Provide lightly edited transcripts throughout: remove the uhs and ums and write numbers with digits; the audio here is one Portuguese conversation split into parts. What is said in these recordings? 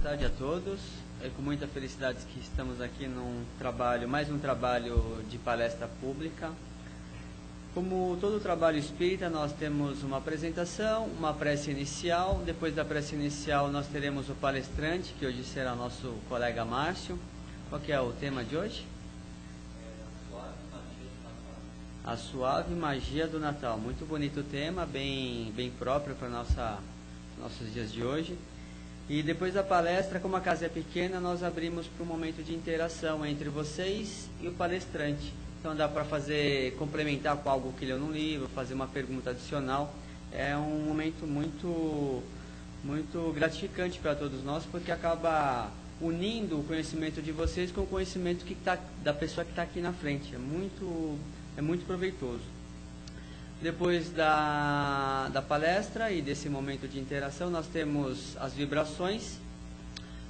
tarde a todos. É com muita felicidade que estamos aqui mais um trabalho de palestra pública. Como todo trabalho espírita, nós temos uma apresentação, uma prece inicial. Depois da prece inicial, nós teremos o palestrante, que hoje será nosso colega Márcio. Qual que é o tema de hoje? A suave magia do Natal. Muito bonito o tema, bem próprio para nossos dias de hoje. E depois da palestra, como a casa é pequena, nós abrimos para um momento de interação entre vocês e o palestrante. Então dá para complementar com algo que leu no livro, fazer uma pergunta adicional. É um momento muito gratificante para todos nós, porque acaba unindo o conhecimento de vocês com o conhecimento da pessoa que está aqui na frente. É muito proveitoso. Depois da palestra e desse momento de interação, nós temos as vibrações,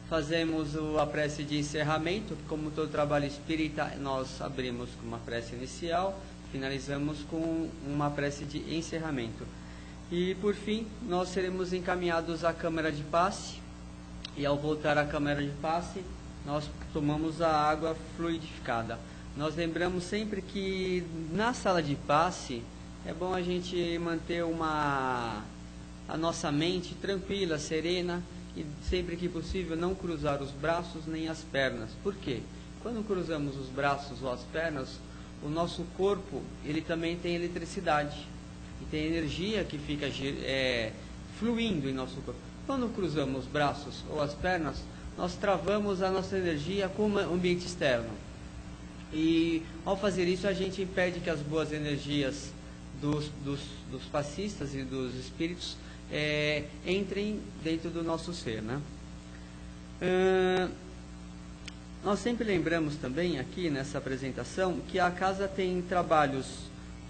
fazemos a prece de encerramento, que como todo trabalho espírita, nós abrimos com uma prece inicial, finalizamos com uma prece de encerramento. E por fim, nós seremos encaminhados à câmara de passe, e ao voltar à câmara de passe, nós tomamos a água fluidificada. Nós lembramos sempre que na sala de passe, é bom a gente manter a nossa mente tranquila, serena, e sempre que possível não cruzar os braços nem as pernas. Por quê? Quando cruzamos os braços ou as pernas, o nosso corpo ele também tem eletricidade e tem energia que fica fluindo em nosso corpo. Quando cruzamos os braços ou as pernas, nós travamos a nossa energia com o ambiente externo. E ao fazer isso, a gente impede que as boas energias dos passistas e dos espíritos entrem dentro do nosso ser, né? Nós sempre lembramos também aqui nessa apresentação que a casa tem trabalhos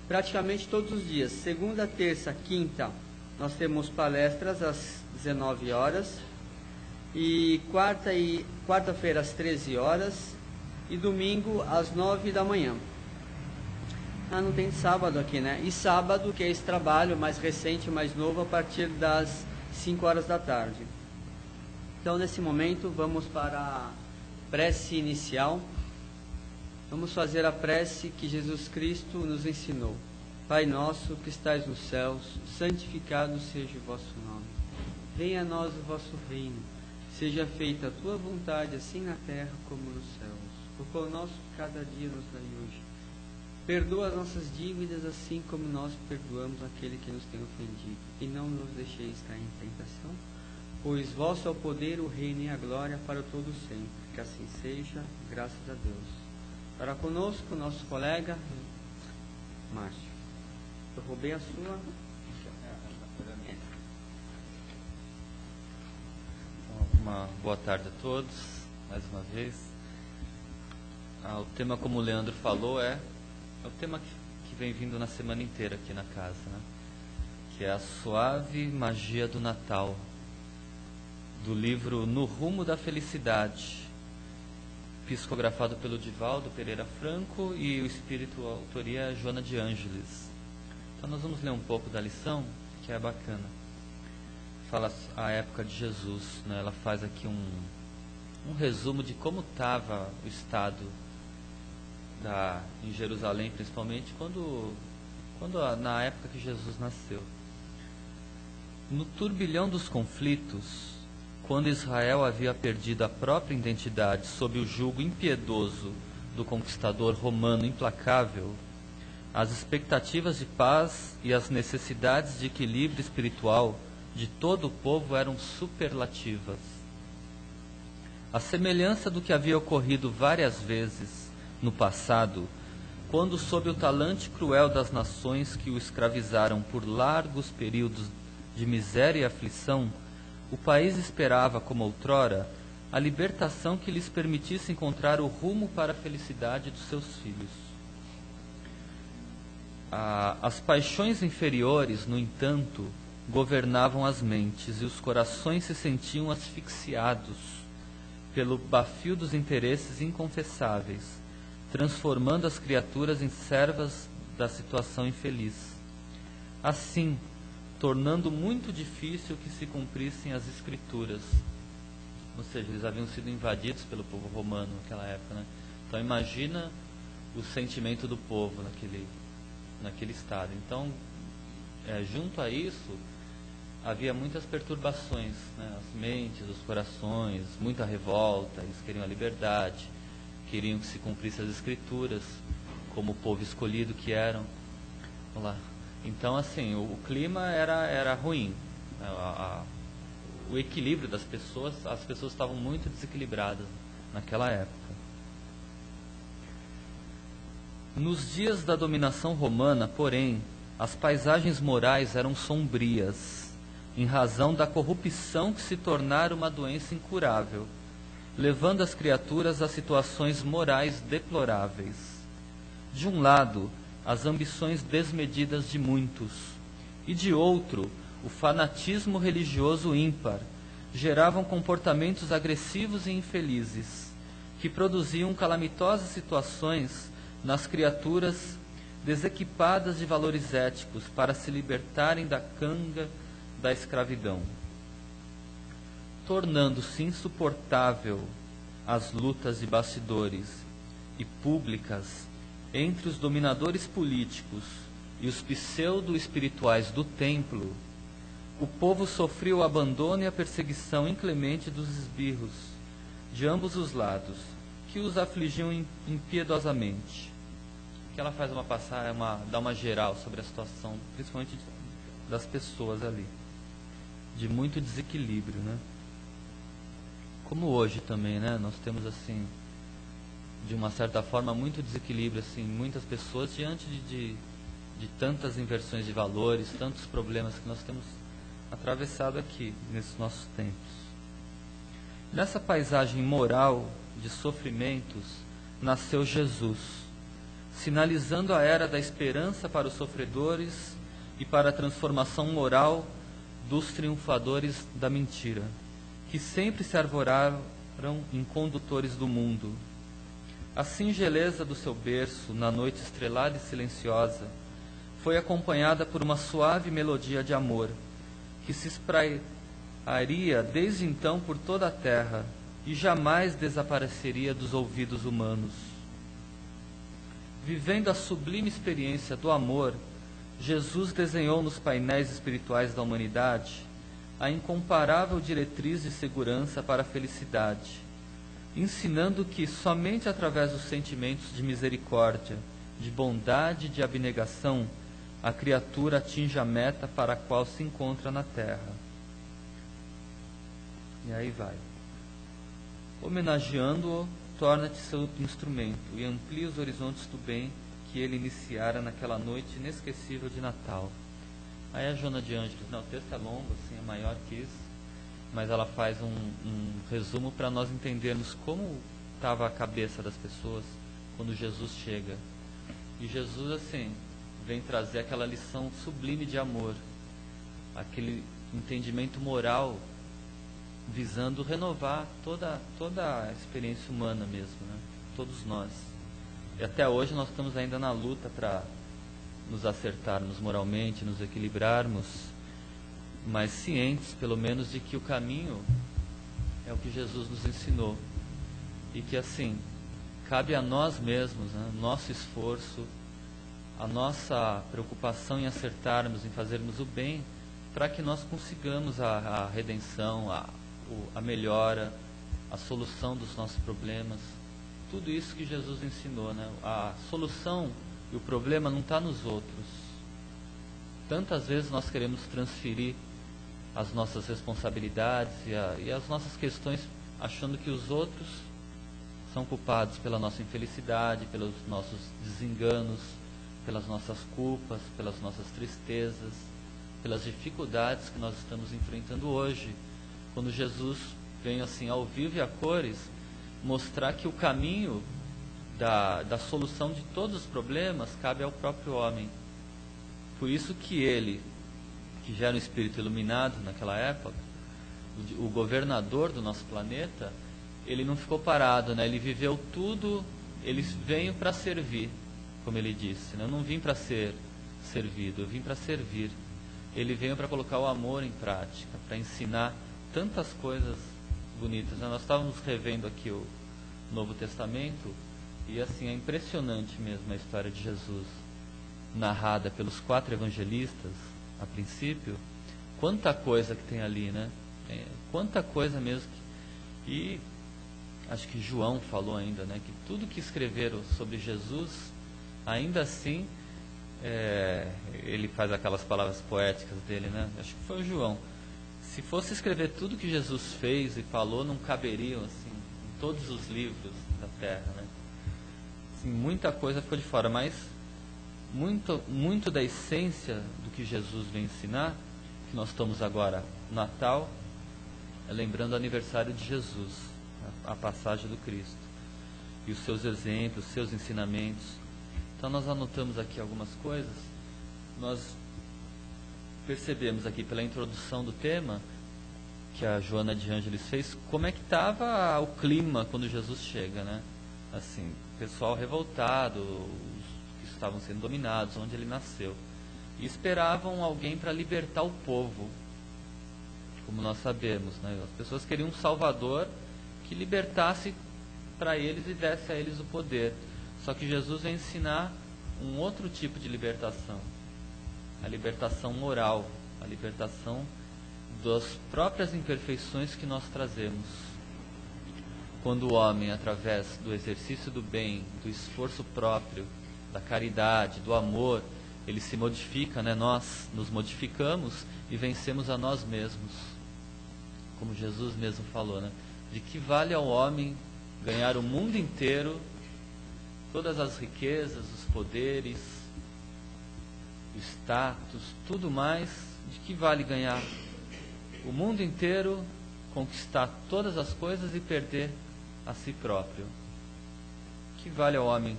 praticamente todos os dias. Segunda, terça, quinta nós temos palestras às 19 horas e quarta-feira às 13 horas e domingo às 9 da manhã. Não tem sábado aqui, né? E sábado, que é esse trabalho mais recente, mais novo, a partir das 5 horas da tarde. Então, nesse momento, vamos para a prece inicial. Vamos fazer a prece que Jesus Cristo nos ensinou. Pai nosso, que estais nos céus, santificado seja o vosso nome. Venha a nós o vosso reino. Seja feita a tua vontade, assim na terra como nos céus. O pão nosso cada dia nos dai hoje. Perdoa as nossas dívidas, assim como nós perdoamos aquele que nos tem ofendido. E não nos deixeis cair em tentação, pois vosso é o poder, o reino e a glória para todo sempre. Que assim seja, graças a Deus. Para conosco, nosso colega Márcio. Eu roubei a sua. Uma boa tarde a todos, mais uma vez. O tema, como o Leandro falou, é o tema que vem vindo na semana inteira aqui na casa, né? Que é a suave magia do Natal, do livro No Rumo da Felicidade, psicografado pelo Divaldo Pereira Franco, e o espírito, a autoria é Joana de Ângeles. Então nós vamos ler um pouco da lição, que é bacana. Fala a época de Jesus, né? Ela faz aqui um resumo de como estava o estado em Jerusalém, principalmente na época que Jesus nasceu. No turbilhão dos conflitos, quando Israel havia perdido a própria identidade sob o jugo impiedoso do conquistador romano implacável, as expectativas de paz e as necessidades de equilíbrio espiritual de todo o povo eram superlativas. A semelhança do que havia ocorrido várias vezes no passado, quando sob o talante cruel das nações que o escravizaram por largos períodos de miséria e aflição, o país esperava, como outrora, a libertação que lhes permitisse encontrar o rumo para a felicidade dos seus filhos. As paixões inferiores, no entanto, governavam as mentes e os corações se sentiam asfixiados pelo bafio dos interesses inconfessáveis, transformando as criaturas em servas da situação infeliz. Assim, tornando muito difícil que se cumprissem as Escrituras. ou seja, eles haviam sido invadidos pelo povo romano naquela época, né? Então imagina o sentimento do povo naquele estado. Então, junto a isso, havia muitas perturbações, né? As mentes, os corações, muita revolta. Eles queriam a liberdade, queriam que se cumprisse as escrituras, como o povo escolhido que eram. Vamos lá. Então, assim, o clima era ruim. O equilíbrio das pessoas, as pessoas estavam muito desequilibradas naquela época. Nos dias da dominação romana, porém, as paisagens morais eram sombrias, em razão da corrupção que se tornara uma doença incurável, levando as criaturas a situações morais deploráveis. De um lado, as ambições desmedidas de muitos, e de outro, o fanatismo religioso ímpar, geravam comportamentos agressivos e infelizes, que produziam calamitosas situações nas criaturas desequipadas de valores éticos para se libertarem da canga da escravidão, tornando-se insuportável as lutas de bastidores e públicas entre os dominadores políticos e os pseudo-espirituais do templo. O povo sofreu o abandono e a perseguição inclemente dos esbirros de ambos os lados, que os afligiam impiedosamente. Que ela faz dá uma geral sobre a situação, principalmente das pessoas ali, de muito desequilíbrio, né? Como hoje também, né? Nós temos, assim, de uma certa forma, muito desequilíbrio, assim, muitas pessoas diante de tantas inversões de valores, tantos problemas que nós temos atravessado aqui, nesses nossos tempos. Nessa paisagem moral de sofrimentos, nasceu Jesus, sinalizando a era da esperança para os sofredores e para a transformação moral dos triunfadores da mentira, que sempre se arvoraram em condutores do mundo. A singeleza do seu berço, na noite estrelada e silenciosa, foi acompanhada por uma suave melodia de amor, que se espraiaria desde então por toda a terra e jamais desapareceria dos ouvidos humanos. Vivendo a sublime experiência do amor, Jesus desenhou nos painéis espirituais da humanidade a incomparável diretriz de segurança para a felicidade, ensinando que somente através dos sentimentos de misericórdia, de bondade e de abnegação, a criatura atinge a meta para a qual se encontra na terra. E aí vai. Homenageando-o, torna-te seu instrumento e amplia os horizontes do bem que ele iniciara naquela noite inesquecível de Natal. Aí a Joana de Ângeles, o texto é longo, assim, é maior que isso, mas ela faz um resumo para nós entendermos como estava a cabeça das pessoas quando Jesus chega. E Jesus, assim, vem trazer aquela lição sublime de amor, aquele entendimento moral, visando renovar toda a experiência humana mesmo, né? Todos nós. E até hoje nós estamos ainda na luta para nos acertarmos moralmente, nos equilibrarmos, mas cientes, pelo menos, de que o caminho é o que Jesus nos ensinou. E que, assim, cabe a nós mesmos, né? Nosso esforço, a nossa preocupação em acertarmos, em fazermos o bem, para que nós consigamos a redenção, a melhora, a solução dos nossos problemas. Tudo isso que Jesus ensinou, né? A solução e o problema não está nos outros. Tantas vezes nós queremos transferir as nossas responsabilidades e as nossas questões, achando que os outros são culpados pela nossa infelicidade, pelos nossos desenganos, pelas nossas culpas, pelas nossas tristezas, pelas dificuldades que nós estamos enfrentando hoje. Quando Jesus vem assim ao vivo e a cores, mostrar que o caminho da solução de todos os problemas cabe ao próprio homem. Por isso que ele, que já era um espírito iluminado naquela época, o governador do nosso planeta, ele não ficou parado, né? Ele viveu tudo, ele veio para servir, como ele disse, né? Eu não vim para ser servido, eu vim para servir. Ele veio para colocar o amor em prática, para ensinar tantas coisas bonitas, né? Nós estávamos revendo aqui o Novo Testamento e assim, é impressionante mesmo a história de Jesus narrada pelos 4 evangelistas a princípio. Quanta coisa que tem ali, né? Quanta coisa mesmo e acho que João falou ainda, né? Que tudo que escreveram sobre Jesus, ainda assim, ele faz aquelas palavras poéticas dele, né? Acho que foi o João. Se fosse escrever tudo que Jesus fez e falou, não caberiam assim em todos os livros da Terra, né? Assim, muita coisa ficou de fora, mas muito da essência do que Jesus vem ensinar, que nós estamos agora no Natal, lembrando o aniversário de Jesus, a passagem do Cristo, e os seus exemplos, seus ensinamentos. Então nós anotamos aqui algumas coisas. Nós percebemos aqui pela introdução do tema que a Joana de Ângeles fez, como é que estava o clima quando Jesus chega, né? Assim, pessoal revoltado, os que estavam sendo dominados, onde ele nasceu, e esperavam alguém para libertar o povo, como nós sabemos, né? As pessoas queriam um Salvador que libertasse para eles e desse a eles o poder. Só que Jesus vai ensinar um outro tipo de libertação, a libertação moral, a libertação das próprias imperfeições que nós trazemos. Quando o homem, através do exercício do bem, do esforço próprio, da caridade, do amor, ele se modifica, né? Nós nos modificamos e vencemos a nós mesmos. Como Jesus mesmo falou, né? De que vale ao homem ganhar o mundo inteiro, todas as riquezas, os poderes, o status, tudo mais, de que vale ganhar o mundo inteiro, conquistar todas as coisas e perder a si próprio? Que vale ao homem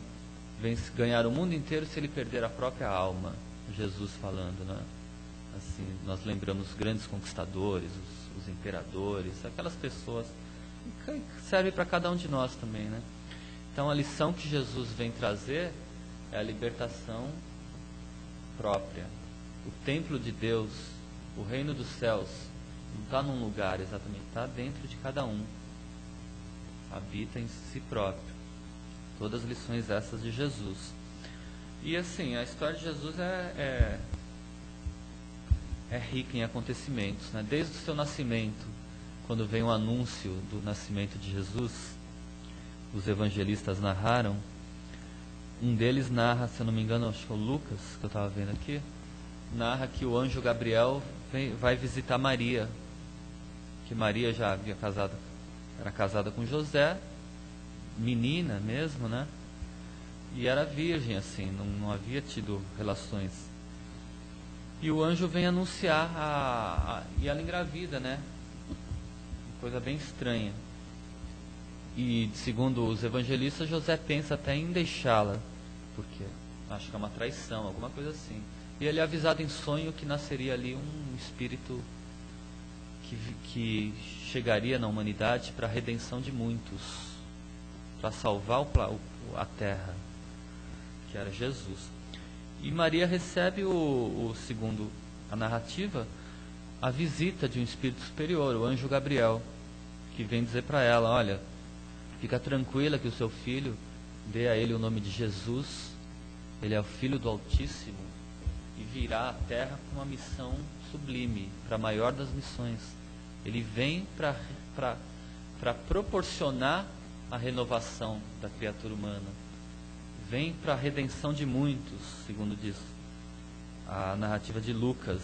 ganhar o mundo inteiro se ele perder a própria alma? Jesus falando, né? Assim, nós lembramos os grandes conquistadores, os imperadores, aquelas pessoas, que serve para cada um de nós também, né? Então a lição que Jesus vem trazer é a libertação própria. O templo de Deus, o reino dos céus, não está num lugar exatamente, está dentro de cada um, habita em si próprio. Todas as lições essas de Jesus. E assim, a história de Jesus é rica em acontecimentos, né? Desde o seu nascimento, quando vem o anúncio do nascimento de Jesus, os evangelistas narraram. Um deles narra, se eu não me engano, acho que é o Lucas, que eu estava vendo aqui, narra que o anjo Gabriel vai visitar Maria, que Maria já havia era casada com José, menina mesmo, né? E era virgem, assim, não havia tido relações. E o anjo vem anunciar, e ela engravida, né? Coisa bem estranha. E segundo os evangelistas, José pensa até em deixá-la, porque acho que é uma traição, alguma coisa assim. E ele é avisado em sonho que nasceria ali um espírito que chegaria na humanidade para a redenção de muitos, para salvar a terra, que era Jesus. E Maria recebe, segundo a narrativa, a visita de um espírito superior, o anjo Gabriel, que vem dizer para ela: olha, fica tranquila que o seu filho, dê a ele o nome de Jesus, ele é o Filho do Altíssimo e virá à terra com uma missão sublime, para a maior das missões. Ele vem para proporcionar a renovação da criatura humana, vem para a redenção de muitos, segundo diz a narrativa de Lucas.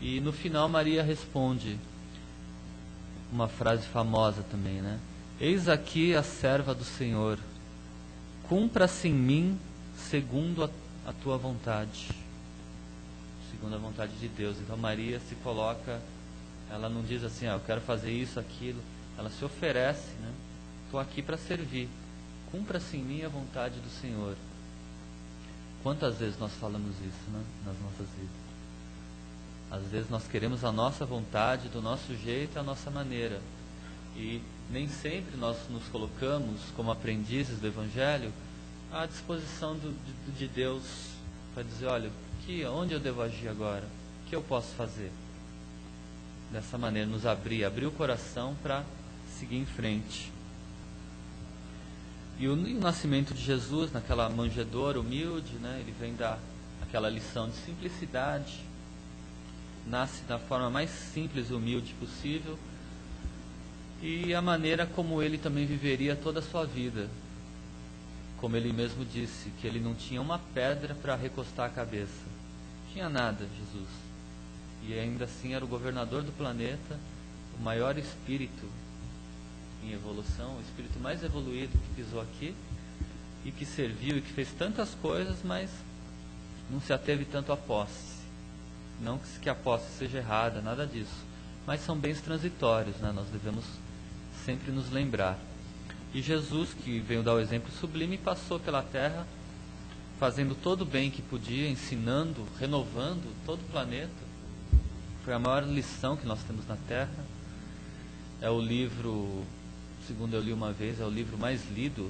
E no final Maria responde uma frase famosa também, né? Eis aqui a serva do Senhor, cumpra-se em mim segundo a tua vontade, segundo a vontade de Deus. Então Maria se coloca, ela não diz assim, eu quero fazer isso, aquilo, ela se oferece, né? Estou aqui para servir, cumpra-se em mim a vontade do Senhor. Quantas vezes nós falamos isso, né, nas nossas vidas? Às vezes nós queremos a nossa vontade, do nosso jeito, a nossa maneira. E nem sempre nós nos colocamos como aprendizes do Evangelho à disposição de Deus para dizer, olha, onde eu devo agir agora? O que eu posso fazer? dessa maneira, nos abrir o coração para seguir em frente. E o nascimento de Jesus naquela manjedoura humilde, né, ele vem dar aquela lição de simplicidade, nasce da forma mais simples e humilde possível, e a maneira como ele também viveria toda a sua vida. Como ele mesmo disse, que ele não tinha uma pedra para recostar a cabeça. Não tinha nada, Jesus. E ainda assim era o governador do planeta, o maior espírito em evolução, o espírito mais evoluído que pisou aqui, e que serviu e que fez tantas coisas, mas não se ateve tanto à posse. Não que a posse seja errada, nada disso. Mas são bens transitórios, né? Nós devemos sempre nos lembrar. E Jesus, que veio dar o exemplo sublime, passou pela terra, fazendo todo o bem que podia, ensinando, renovando todo o planeta. Foi a maior lição que nós temos na terra. É o livro, segundo eu li uma vez, é o livro mais lido,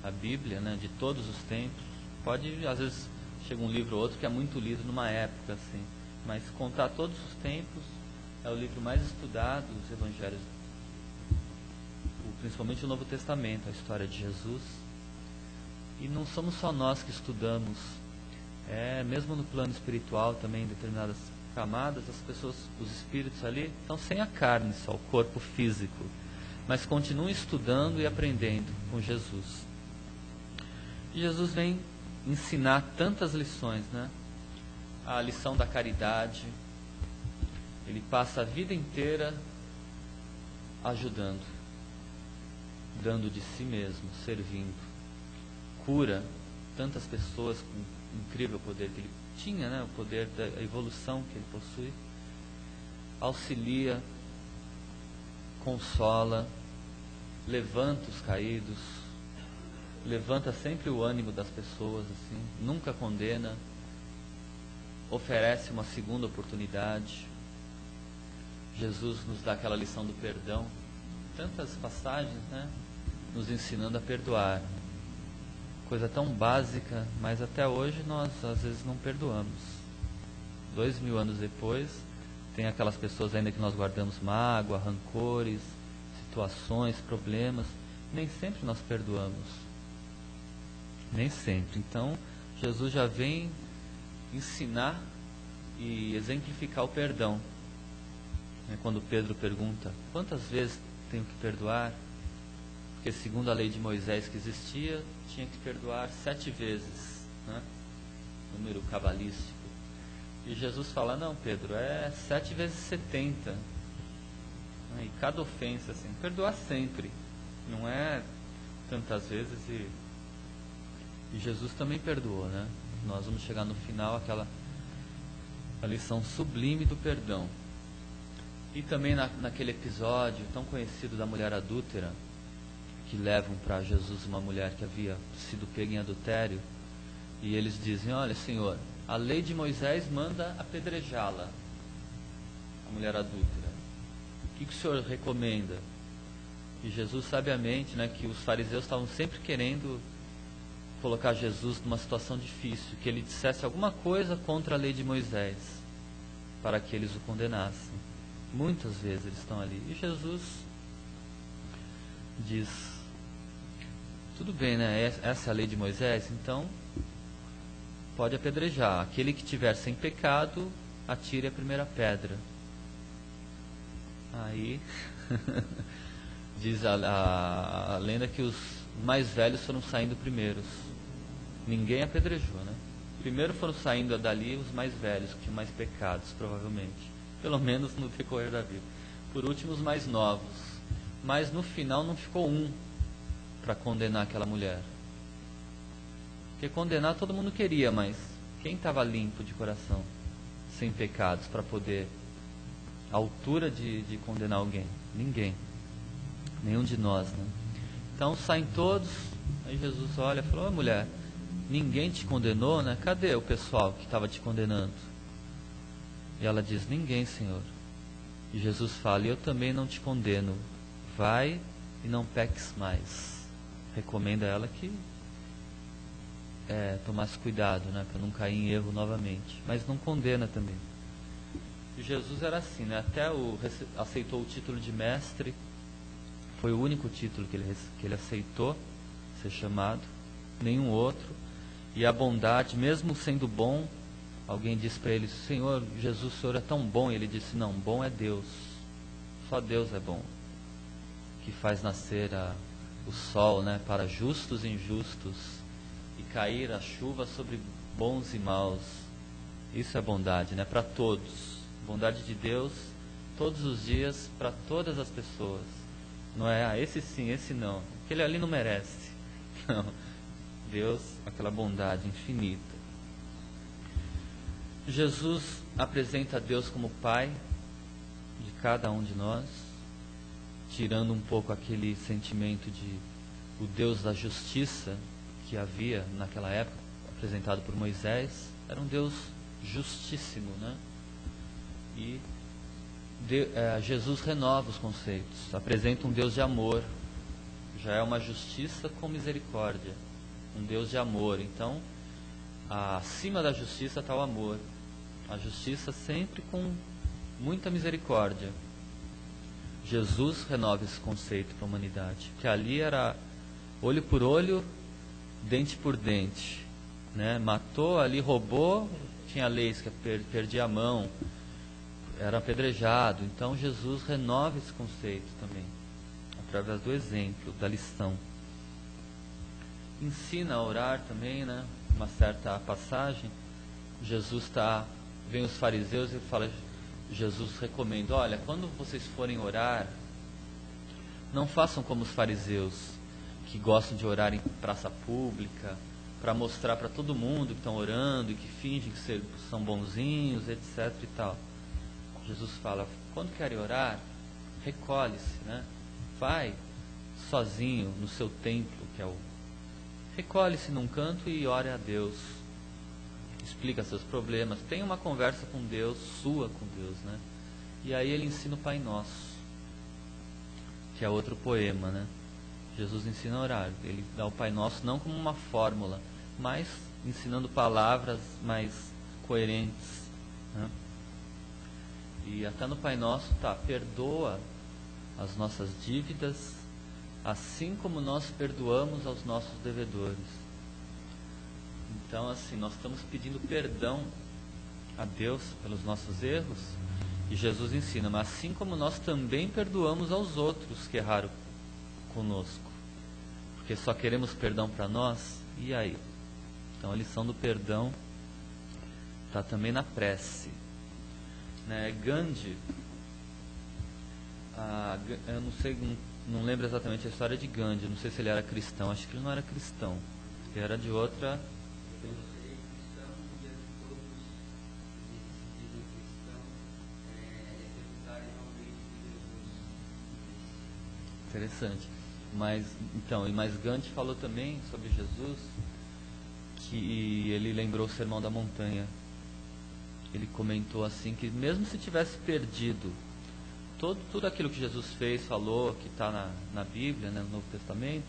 a Bíblia, né, de todos os tempos. Pode, às vezes, chega um livro ou outro que é muito lido numa época, assim. Mas contar todos os tempos, é o livro mais estudado, os evangelhos, principalmente o Novo Testamento, a história de Jesus. E não somos só nós que estudamos, mesmo no plano espiritual também, em determinadas camadas, as pessoas, os espíritos ali, estão sem a carne só, o corpo físico, mas continuam estudando e aprendendo com Jesus. E Jesus vem ensinar tantas lições, né? A lição da caridade, ele passa a vida inteira ajudando, dando de si mesmo, servindo, cura tantas pessoas com o incrível poder que ele tinha, né? O poder da evolução que ele possui, auxilia, consola, levanta os caídos, levanta sempre o ânimo das pessoas, assim, nunca condena, oferece uma segunda oportunidade. Jesus nos dá aquela lição do perdão, tantas passagens, né, nos ensinando a perdoar. Coisa tão básica, mas até hoje nós às vezes não perdoamos. 2000 anos depois, tem aquelas pessoas ainda que nós guardamos mágoa, rancores, situações, problemas. Nem sempre nós perdoamos. Nem sempre. Então, Jesus já vem ensinar e exemplificar o perdão. Quando Pedro pergunta, quantas vezes tenho que perdoar? Porque segundo a lei de Moisés que existia, tinha que perdoar 7 vezes, né? Número cabalístico. E Jesus fala, não, Pedro, é 7 vezes 70. E cada ofensa, assim, perdoar sempre. Não é tantas vezes. E Jesus também perdoou, né? Nós vamos chegar no final, a lição sublime do perdão. E também naquele episódio tão conhecido da mulher adúltera, que levam para Jesus uma mulher que havia sido pega em adultério, e eles dizem, olha, Senhor, a lei de Moisés manda apedrejá-la, a mulher adúltera. O que o Senhor recomenda? E Jesus, sabiamente, né, que os fariseus estavam sempre querendo colocar Jesus numa situação difícil, que ele dissesse alguma coisa contra a lei de Moisés, para que eles o condenassem. Muitas vezes eles estão ali. E Jesus diz, tudo bem, né? Essa é a lei de Moisés, então pode apedrejar. Aquele que tiver sem pecado, atire a primeira pedra. Aí diz a lenda que os mais velhos foram saindo primeiros. Ninguém apedrejou, né? Primeiro foram saindo dali os mais velhos, que tinham mais pecados, provavelmente. Pelo menos no decorrer da vida. Por último, os mais novos. Mas no final não ficou um para condenar aquela mulher. Porque condenar todo mundo queria, mas quem estava limpo de coração, sem pecados, para poder à altura de condenar alguém? Ninguém. Nenhum de nós, né? Então saem todos. Aí Jesus olha e falou, mulher, ninguém te condenou, né? Cadê o pessoal que estava te condenando? E ela diz, ninguém, Senhor. E Jesus fala, eu também não te condeno. Vai e não peques mais. Recomenda a ela que tomasse cuidado, né, para não cair em erro novamente. Mas não condena também. Jesus era assim, né? Até aceitou o título de mestre, foi o único título que ele aceitou ser chamado, nenhum outro. E a bondade, mesmo sendo bom, alguém disse para ele: Senhor, Jesus, o Senhor é tão bom. E ele disse: não, bom é Deus, só Deus é bom, que faz nascer o sol, né, para justos e injustos, e cair a chuva sobre bons e maus. Isso é bondade, né, para todos. Bondade de Deus todos os dias para todas as pessoas. Não é, esse sim, esse não, aquele ali não merece. Não, Deus, aquela bondade infinita. Jesus apresenta a Deus como Pai de cada um de nós, tirando um pouco aquele sentimento de o Deus da justiça que havia naquela época, apresentado por Moisés. Era um Deus justíssimo, né? E Jesus renova os conceitos, apresenta um Deus de amor. Já é uma justiça com misericórdia, um Deus de amor. Então, acima da justiça está o amor. A justiça sempre com muita misericórdia. Jesus renova esse conceito para a humanidade, que ali era olho por olho, dente por dente, né? Matou ali, roubou, tinha leis que perdia a mão, era apedrejado. Então Jesus renova esse conceito também, através do exemplo, da lição. Ensina a orar também, né? Uma certa passagem, vem os fariseus e fala, Jesus recomenda: olha, quando vocês forem orar, não façam como os fariseus, que gostam de orar em praça pública, para mostrar para todo mundo que estão orando e que fingem que são bonzinhos, etc. e tal. Jesus fala: quando querem orar, recolhe-se, né? Vai sozinho no seu templo, recolhe-se num canto e ore a Deus. Explica seus problemas, tem uma conversa com Deus, sua com Deus, né? E aí ele ensina o Pai Nosso, que é outro poema, né? Jesus ensina a orar, ele dá o Pai Nosso não como uma fórmula, mas ensinando palavras mais coerentes, né? E até no Pai Nosso perdoa as nossas dívidas, assim como nós perdoamos aos nossos devedores. Então, assim, nós estamos pedindo perdão a Deus pelos nossos erros, e Jesus ensina: mas assim como nós também perdoamos aos outros que erraram conosco, porque só queremos perdão para nós, e aí? Então a lição do perdão está também na prece, né? Gandhi, eu não sei, não lembro exatamente a história de Gandhi, não sei se ele era cristão, acho que ele não era cristão, ele era de outra... Interessante. Mas Gandhi falou também sobre Jesus, que ele lembrou o Sermão da Montanha. Ele comentou assim, que mesmo se tivesse perdido tudo aquilo que Jesus fez, falou, que está na Bíblia, né, no Novo Testamento,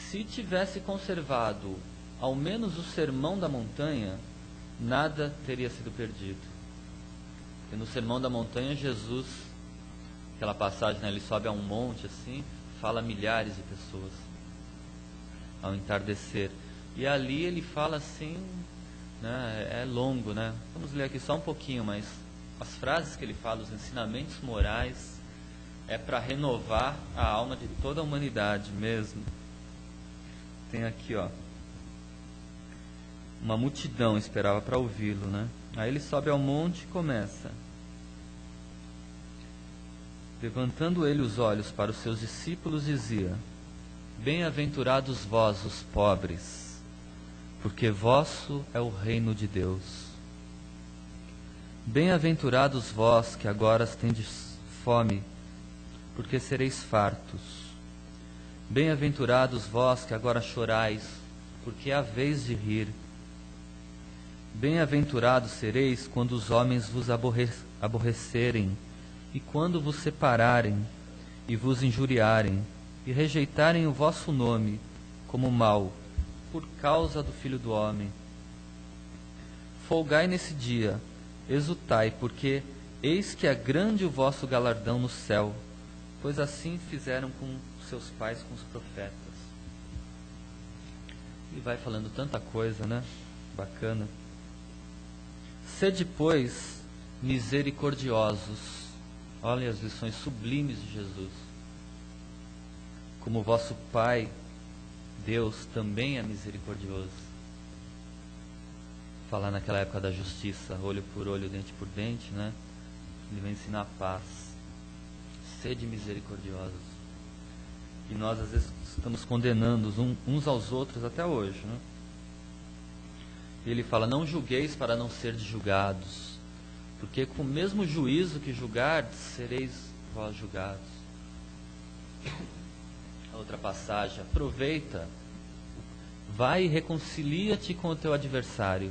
se tivesse conservado ao menos o Sermão da Montanha, nada teria sido perdido. Porque no Sermão da Montanha, Jesus, aquela passagem, né, ele sobe a um monte assim, fala a milhares de pessoas ao entardecer, e ali ele fala assim, né, é longo, né? Vamos ler aqui só um pouquinho, mas as frases que ele fala, os ensinamentos morais, é para renovar a alma de toda a humanidade mesmo. Tem aqui, ó, uma multidão esperava para ouvi-lo, né? Aí ele sobe ao monte e começa: levantando ele os olhos para os seus discípulos, dizia: bem-aventurados vós, os pobres, porque vosso é o reino de Deus. Bem-aventurados vós que agora tendes fome, porque sereis fartos. Bem-aventurados vós que agora chorais, porque é a vez de rir. Bem-aventurados sereis quando os homens vos aborrecerem, e quando vos separarem, e vos injuriarem, e rejeitarem o vosso nome como mal, por causa do Filho do Homem. Folgai nesse dia, exultai, porque eis que é grande o vosso galardão no céu, pois assim fizeram com seus pais, com os profetas. E vai falando tanta coisa, né? Bacana. Sede, pois, misericordiosos. Olhem as lições sublimes de Jesus. Como vosso Pai, Deus, também é misericordioso. Falar naquela época da justiça, olho por olho, dente por dente, né? Ele vai ensinar a paz. Sede misericordiosos. E nós, às vezes, estamos condenando uns aos outros até hoje, né? Ele fala, não julgueis para não serdes julgados, porque com o mesmo juízo que julgardes, sereis vós julgados. A outra passagem, aproveita, vai e reconcilia-te com o teu adversário,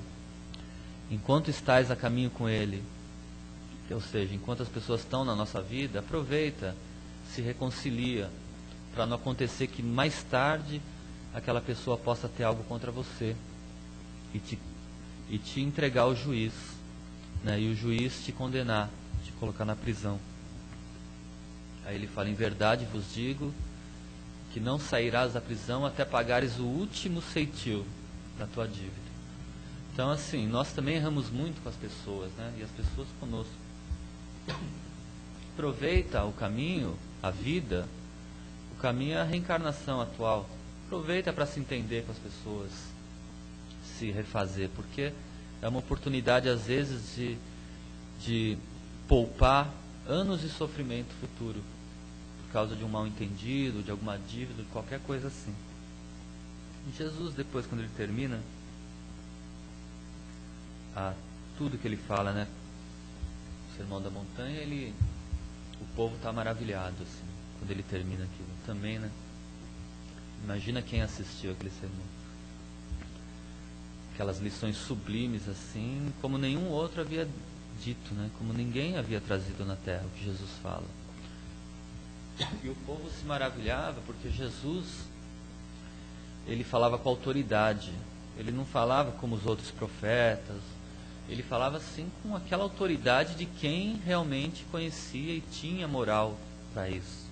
enquanto estás a caminho com ele. Ou seja, enquanto as pessoas estão na nossa vida, aproveita, se reconcilia, para não acontecer que mais tarde aquela pessoa possa ter algo contra você e te entregar ao juiz, né? E o juiz te condenar, te colocar na prisão. Aí ele fala, em verdade vos digo que não sairás da prisão até pagares o último ceitil da tua dívida. Então, assim, nós também erramos muito com as pessoas, né? E as pessoas conosco. Aproveita o caminho, a vida. O caminho é a reencarnação atual. Aproveita para se entender com as pessoas, se refazer, porque é uma oportunidade, às vezes, de poupar anos de sofrimento futuro, por causa de um mal-entendido, de alguma dívida, de qualquer coisa assim. E Jesus, depois, quando ele termina tudo que ele fala, né? O Sermão da Montanha, o povo está maravilhado, assim, quando ele termina aquilo. Também, né? Imagina quem assistiu aquele sermão. Aquelas lições sublimes, assim, como nenhum outro havia dito, né? Como ninguém havia trazido na terra, o que Jesus fala. E o povo se maravilhava, porque Jesus, ele falava com autoridade. Ele não falava como os outros profetas. Ele falava, assim, com aquela autoridade de quem realmente conhecia e tinha moral para isso.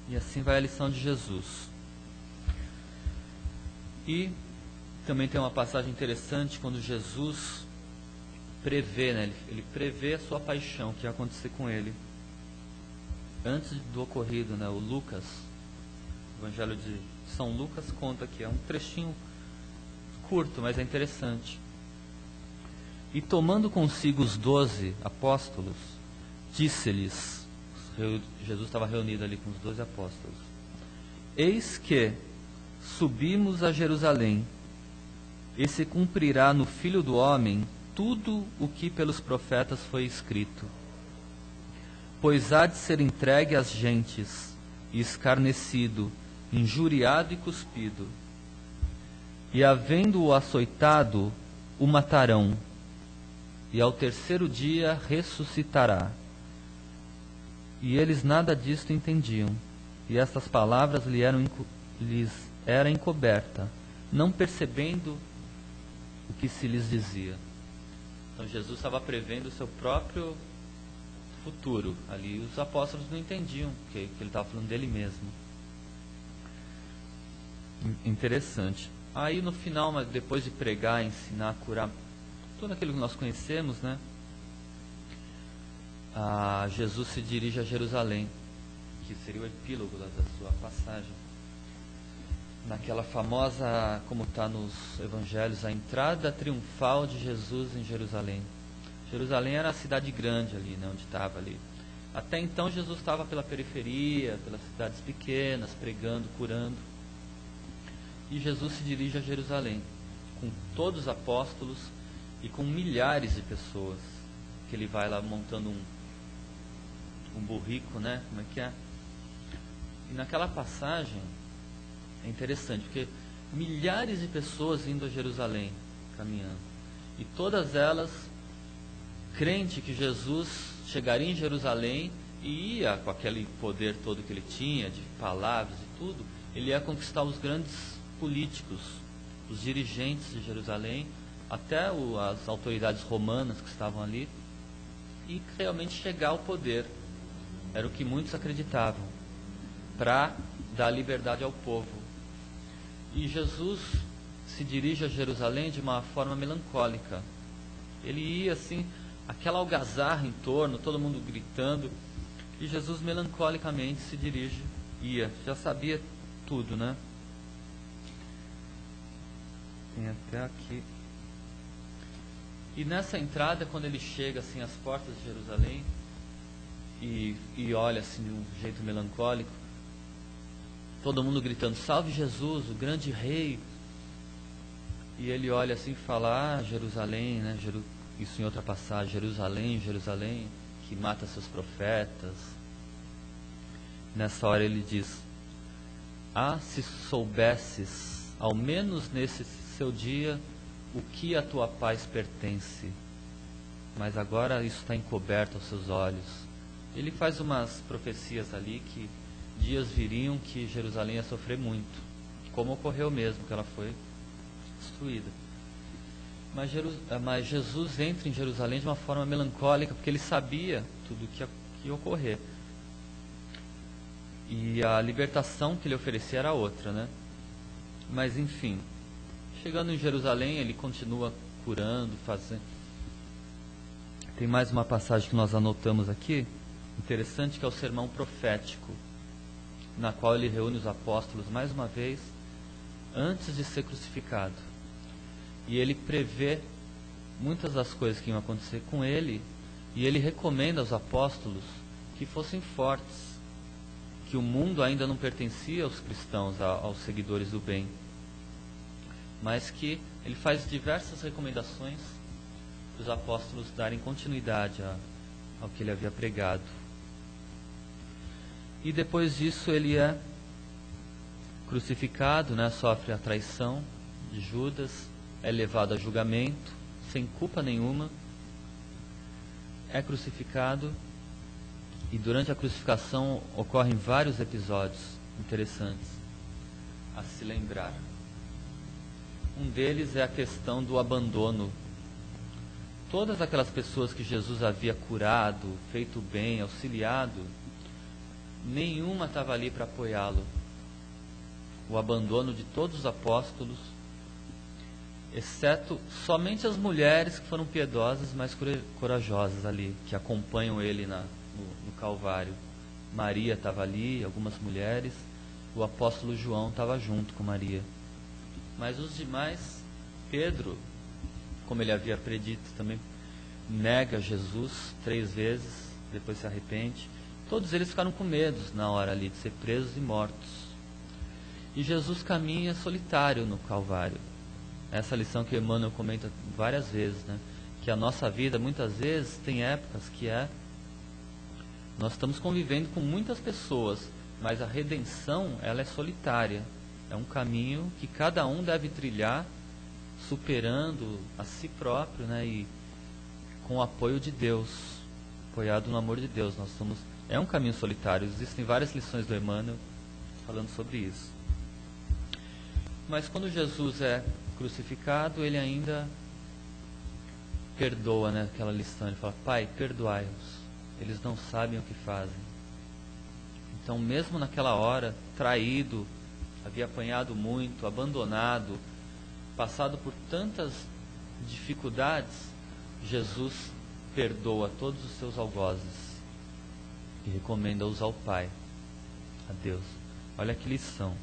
E assim vai a lição de Jesus. E também tem uma passagem interessante quando Jesus prevê, né? Ele prevê a sua paixão, que ia acontecer com ele. Antes do ocorrido, né? O Lucas, o Evangelho de São Lucas conta que é um trechinho curto, mas é interessante. E tomando consigo os 12 apóstolos, disse-lhes, Jesus estava reunido ali com os 12 apóstolos, eis que subimos a Jerusalém, e se cumprirá no Filho do Homem tudo o que pelos profetas foi escrito. Pois há de ser entregue às gentes, e escarnecido, injuriado e cuspido. E havendo-o açoitado, o matarão, e ao terceiro dia ressuscitará. E eles nada disto entendiam, e estas palavras lhes era encoberta, não percebendo o que se lhes dizia. Então Jesus estava prevendo o seu próprio futuro ali. Os apóstolos não entendiam que ele estava falando dele mesmo. Interessante. Aí no final, mas depois de pregar, ensinar, curar, tudo aquilo que nós conhecemos, né? Jesus se dirige a Jerusalém, que seria o epílogo da sua passagem. Naquela famosa, como está nos evangelhos, a entrada triunfal de Jesus em Jerusalém. Jerusalém era a cidade grande ali, né, onde estava ali. Até então Jesus estava pela periferia, pelas cidades pequenas, pregando, curando. E Jesus se dirige a Jerusalém, com todos os apóstolos e com milhares de pessoas, que ele vai lá montando um burrico, né? Como é que é? E naquela passagem é interessante, porque milhares de pessoas indo a Jerusalém, caminhando, e todas elas crente que Jesus chegaria em Jerusalém e ia, com aquele poder todo que ele tinha, de palavras e tudo, ele ia conquistar os grandes políticos, os dirigentes de Jerusalém, até as autoridades romanas que estavam ali, e realmente chegar ao poder. Era o que muitos acreditavam, para dar liberdade ao povo. E Jesus se dirige a Jerusalém de uma forma melancólica. Ele ia assim, aquela algazarra em torno, todo mundo gritando, e Jesus melancolicamente se dirige, já sabia tudo, né? Tem até aqui. E nessa entrada, quando ele chega assim às portas de Jerusalém e olha assim de um jeito melancólico, todo mundo gritando: salve Jesus, o grande rei. E ele olha assim e fala: Jerusalém, né? Isso em outra passagem: Jerusalém, Jerusalém, que mata seus profetas. Nessa hora ele diz: se soubesses, ao menos nesse seu dia, o que a tua paz pertence, mas agora isso está encoberto aos seus olhos. Ele faz umas profecias ali que dias viriam que Jerusalém ia sofrer muito, como ocorreu mesmo, que ela foi destruída. Mas Jesus entra em Jerusalém de uma forma melancólica, porque ele sabia tudo o que ia ocorrer. E a libertação que ele oferecia era outra, né? Mas enfim, chegando em Jerusalém, ele continua curando, fazendo. Tem mais uma passagem que nós anotamos aqui, interessante, que é o sermão profético, na qual ele reúne os apóstolos mais uma vez, antes de ser crucificado. E ele prevê muitas das coisas que iam acontecer com ele, e ele recomenda aos apóstolos que fossem fortes, que o mundo ainda não pertencia aos cristãos, aos seguidores do bem, mas que ele faz diversas recomendações para os apóstolos darem continuidade ao que ele havia pregado. E depois disso ele é crucificado, né, sofre a traição de Judas, é levado a julgamento, sem culpa nenhuma, é crucificado, e durante a crucificação ocorrem vários episódios interessantes a se lembrar. Um deles é a questão do abandono. Todas aquelas pessoas que Jesus havia curado, feito bem, auxiliado, nenhuma estava ali para apoiá-lo. O abandono de todos os apóstolos, exceto somente as mulheres que foram piedosas, mas corajosas ali, que acompanham ele no Calvário. Maria estava ali, algumas mulheres, o apóstolo João estava junto com Maria. Mas os demais, Pedro, como ele havia predito também, nega Jesus 3 vezes, depois se arrepende. Todos eles ficaram com medo na hora ali de ser presos e mortos. E Jesus caminha solitário no Calvário. Essa lição que Emmanuel comenta várias vezes, né? Que a nossa vida muitas vezes tem épocas que nós estamos convivendo com muitas pessoas, mas a redenção, ela é solitária. É um caminho que cada um deve trilhar, superando a si próprio, né? E com o apoio de Deus, apoiado no amor de Deus. É um caminho solitário. Existem várias lições do Emmanuel falando sobre isso. Mas quando Jesus é crucificado, ele ainda perdoa, né? Aquela lição, ele fala: Pai, perdoai-os, eles não sabem o que fazem. Então, mesmo naquela hora, traído, havia apanhado muito, abandonado, passado por tantas dificuldades, Jesus perdoa todos os seus algozes e recomenda-os ao Pai, a Deus. Olha que lição.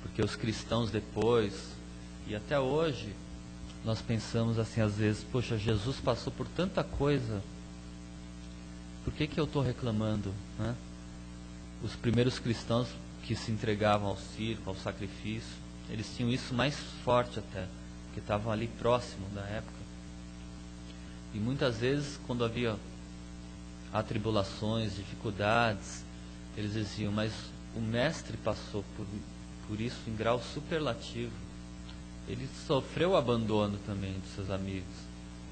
Porque os cristãos depois, e até hoje, nós pensamos assim às vezes: poxa, Jesus passou por tanta coisa, por que eu estou reclamando, né? Os primeiros cristãos que se entregavam ao circo, ao sacrifício, eles tinham isso mais forte até, porque estavam ali próximo da época. E muitas vezes, quando havia atribulações, dificuldades, eles diziam: mas o mestre passou por isso em grau superlativo. Ele sofreu o abandono também de seus amigos.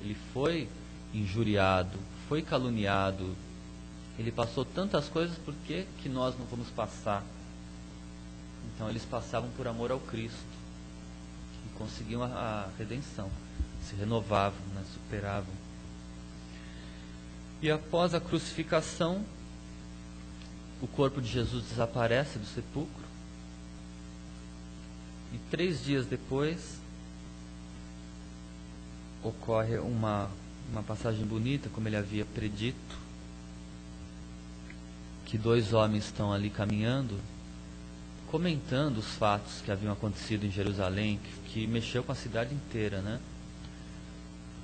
Ele foi injuriado, foi caluniado. Ele passou tantas coisas, por que nós não vamos passar? Então eles passavam por amor ao Cristo. E conseguiam a redenção, se renovavam, né, superavam. E após a crucificação, o corpo de Jesus desaparece do sepulcro. E 3 dias depois, ocorre uma passagem bonita, como ele havia predito, que 2 homens estão ali caminhando, comentando os fatos que haviam acontecido em Jerusalém, que mexeu com a cidade inteira, né?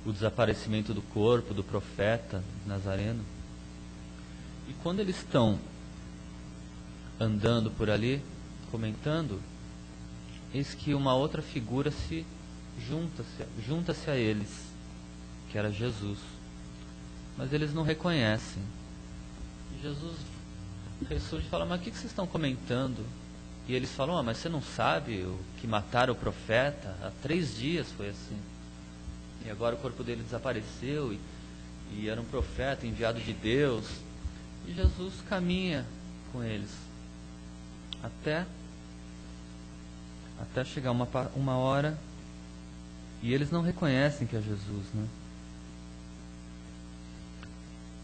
O desaparecimento do corpo do profeta Nazareno. E quando eles estão andando por ali, comentando, eis que uma outra figura se junta-se a eles, que era Jesus. Mas eles não reconhecem. E Jesus ressurge e fala: mas o que vocês estão comentando? E eles falam: mas você não sabe o que mataram o profeta? Há 3 dias foi assim. E agora o corpo dele desapareceu, e era um profeta enviado de Deus. E Jesus caminha com eles até chegar uma hora, e eles não reconhecem que é Jesus, né?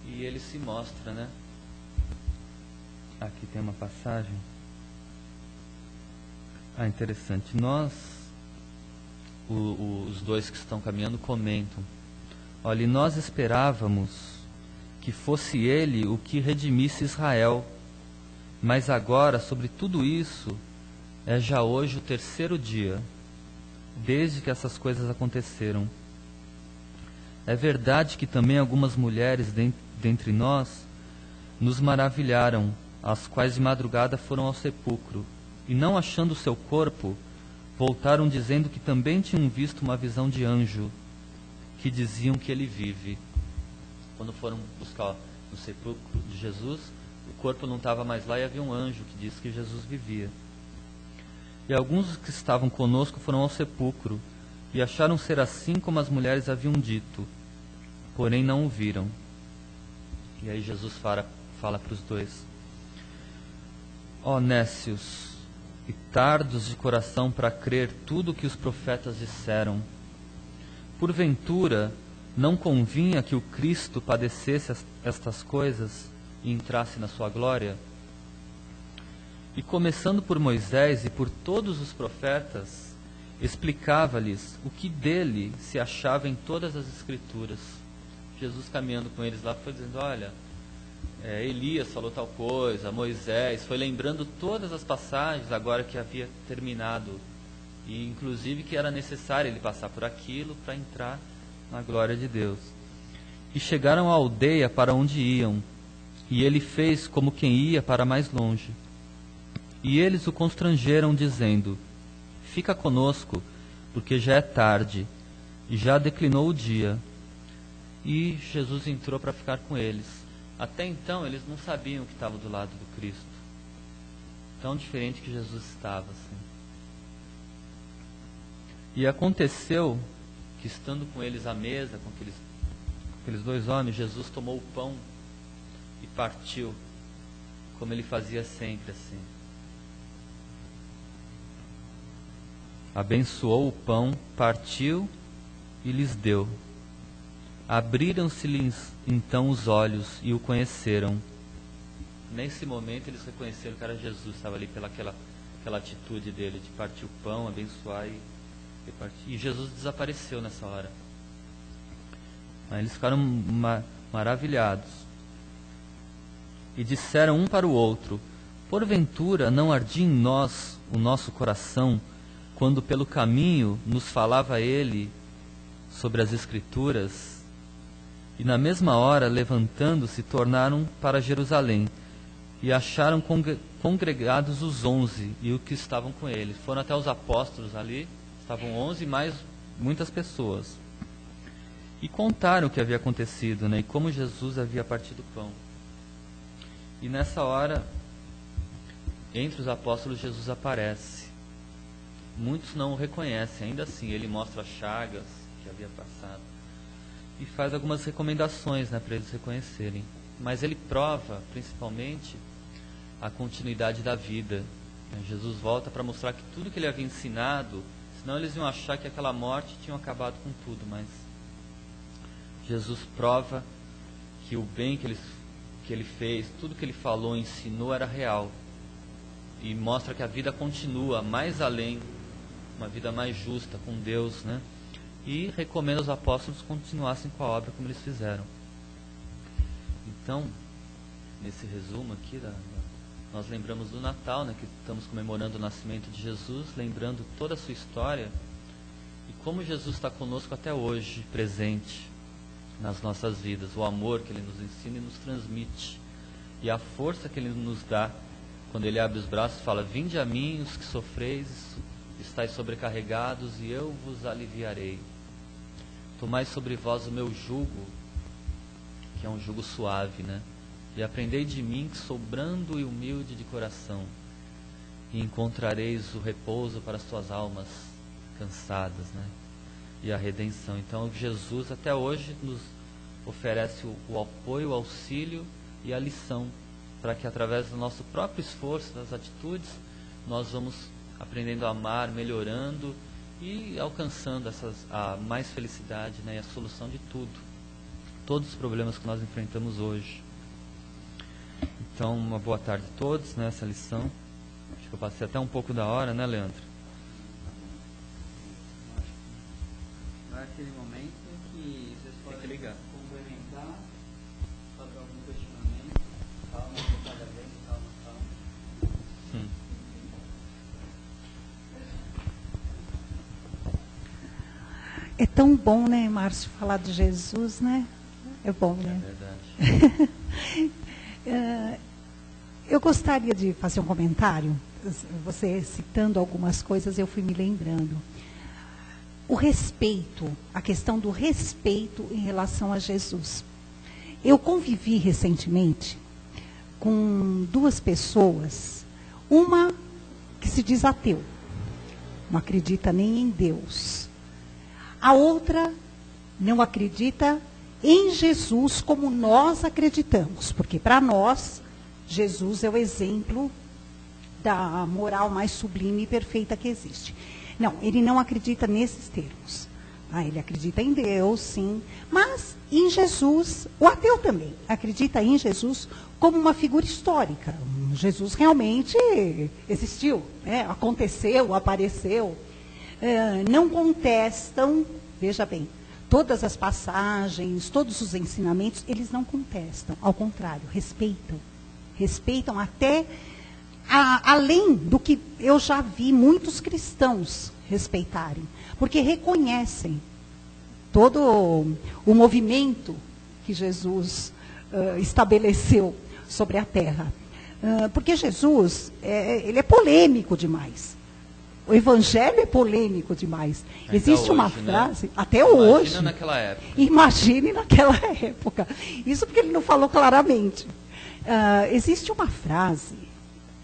E ele se mostra, né? Aqui tem uma passagem. Interessante. Os 2 que estão caminhando comentam: olha, nós esperávamos que fosse ele o que redimisse Israel, mas agora, sobre tudo isso, é já hoje o 3º dia, desde que essas coisas aconteceram. É verdade que também algumas mulheres dentre nós nos maravilharam, as quais de madrugada foram ao sepulcro, e não achando o seu corpo, voltaram dizendo que também tinham visto uma visão de anjo, que diziam que ele vive. Quando foram buscar no sepulcro de Jesus, o corpo não estava mais lá e havia um anjo que disse que Jesus vivia. E alguns que estavam conosco foram ao sepulcro, e acharam ser assim como as mulheres haviam dito, porém não o viram. E aí Jesus fala para os 2: ó nécios, e tardos de coração para crer tudo o que os profetas disseram, porventura não convinha que o Cristo padecesse estas coisas e entrasse na sua glória? E começando por Moisés e por todos os profetas, explicava-lhes o que dele se achava em todas as Escrituras. Jesus caminhando com eles lá foi dizendo: olha, Elias falou tal coisa, Moisés, foi lembrando todas as passagens agora que havia terminado, e inclusive que era necessário ele passar por aquilo para entrar na glória de Deus. E chegaram à aldeia para onde iam, e ele fez como quem ia para mais longe. E eles o constrangeram, dizendo: fica conosco, porque já é tarde, e já declinou o dia. E Jesus entrou para ficar com eles. Até então eles não sabiam que estavam do lado do Cristo, tão diferente que Jesus estava assim. E aconteceu que, estando com eles à mesa, com aqueles 2 homens, Jesus tomou o pão e partiu, como ele fazia sempre assim. Abençoou o pão, partiu e lhes deu. Abriram-se-lhes então os olhos e o conheceram. Nesse momento eles reconheceram que era Jesus, estava ali pela aquela atitude dele de partir o pão, abençoar e partir. E Jesus desapareceu nessa hora. Aí eles ficaram maravilhados e disseram um para o outro: porventura não ardia em nós o nosso coração quando pelo caminho nos falava ele sobre as Escrituras? E na mesma hora, levantando-se, tornaram para Jerusalém, e acharam congregados os 11 e os que estavam com eles. Foram até os apóstolos ali, estavam 11 mais muitas pessoas. E contaram o que havia acontecido, né, e como Jesus havia partido o pão. E nessa hora, entre os apóstolos, Jesus aparece. Muitos não o reconhecem, ainda assim ele mostra as chagas que havia passado e faz algumas recomendações, né, para eles reconhecerem. Mas ele prova, principalmente, a continuidade da vida. Jesus volta para mostrar que tudo que ele havia ensinado Senão eles iam achar que aquela morte tinha acabado com tudo, mas Jesus prova que o bem que ele fez, tudo que ele falou, ensinou, era real. E mostra que a vida continua mais além, uma vida mais justa com Deus, né? E recomenda aos apóstolos continuassem com a obra como eles fizeram. Então, nesse resumo aqui, nós lembramos do Natal, né, que estamos comemorando o nascimento de Jesus, lembrando toda a sua história e como Jesus está conosco até hoje, presente nas nossas vidas, o amor que Ele nos ensina e nos transmite, e a força que Ele nos dá, quando Ele abre os braços e fala: vinde a mim os que sofreis, estáis sobrecarregados, e eu vos aliviarei. Tomai sobre vós o meu jugo, que é um jugo suave, né? E aprendei de mim, que sou brando e humilde de coração, e encontrareis o repouso para as tuas almas cansadas, né? E a redenção. Então Jesus até hoje nos oferece o apoio, o auxílio e a lição, para que através do nosso próprio esforço, das atitudes, nós vamos aprendendo a amar, melhorando e alcançando a mais felicidade, né? E a solução de tudo, todos os problemas que nós enfrentamos hoje. Então, uma boa tarde a todos, né, essa lição. Acho que eu passei até um pouco da hora, né, Leandro? Não é aquele momento que vocês podem ligar, complementar, fazer algum questionamento, calma, cada vez, calma. É tão bom, né, Márcio, falar de Jesus, né? É bom, né? É verdade. Eu gostaria de fazer um comentário. Você citando algumas coisas, eu fui me lembrando. O respeito, a questão do respeito em relação a Jesus. Eu convivi recentemente com duas pessoas, uma que se diz ateu, não acredita nem em Deus. A outra não acredita em Jesus como nós acreditamos, porque para nós, Jesus é o exemplo da moral mais sublime e perfeita que existe. Não, ele não acredita nesses termos. Ele acredita em Deus, sim, mas em Jesus, o ateu também acredita em Jesus como uma figura histórica. Jesus realmente existiu, né? Aconteceu, apareceu. Não contestam, veja bem, todas as passagens, todos os ensinamentos, eles não contestam, ao contrário, respeitam. Respeitam até além do que eu já vi muitos cristãos respeitarem, porque reconhecem todo o movimento que Jesus estabeleceu sobre a terra. Porque Jesus, ele é polêmico demais. O evangelho é polêmico demais. Ainda existe uma hoje, frase, né? até hoje. Imagina naquela época. Imagine naquela época. Isso porque ele não falou claramente. Existe uma frase,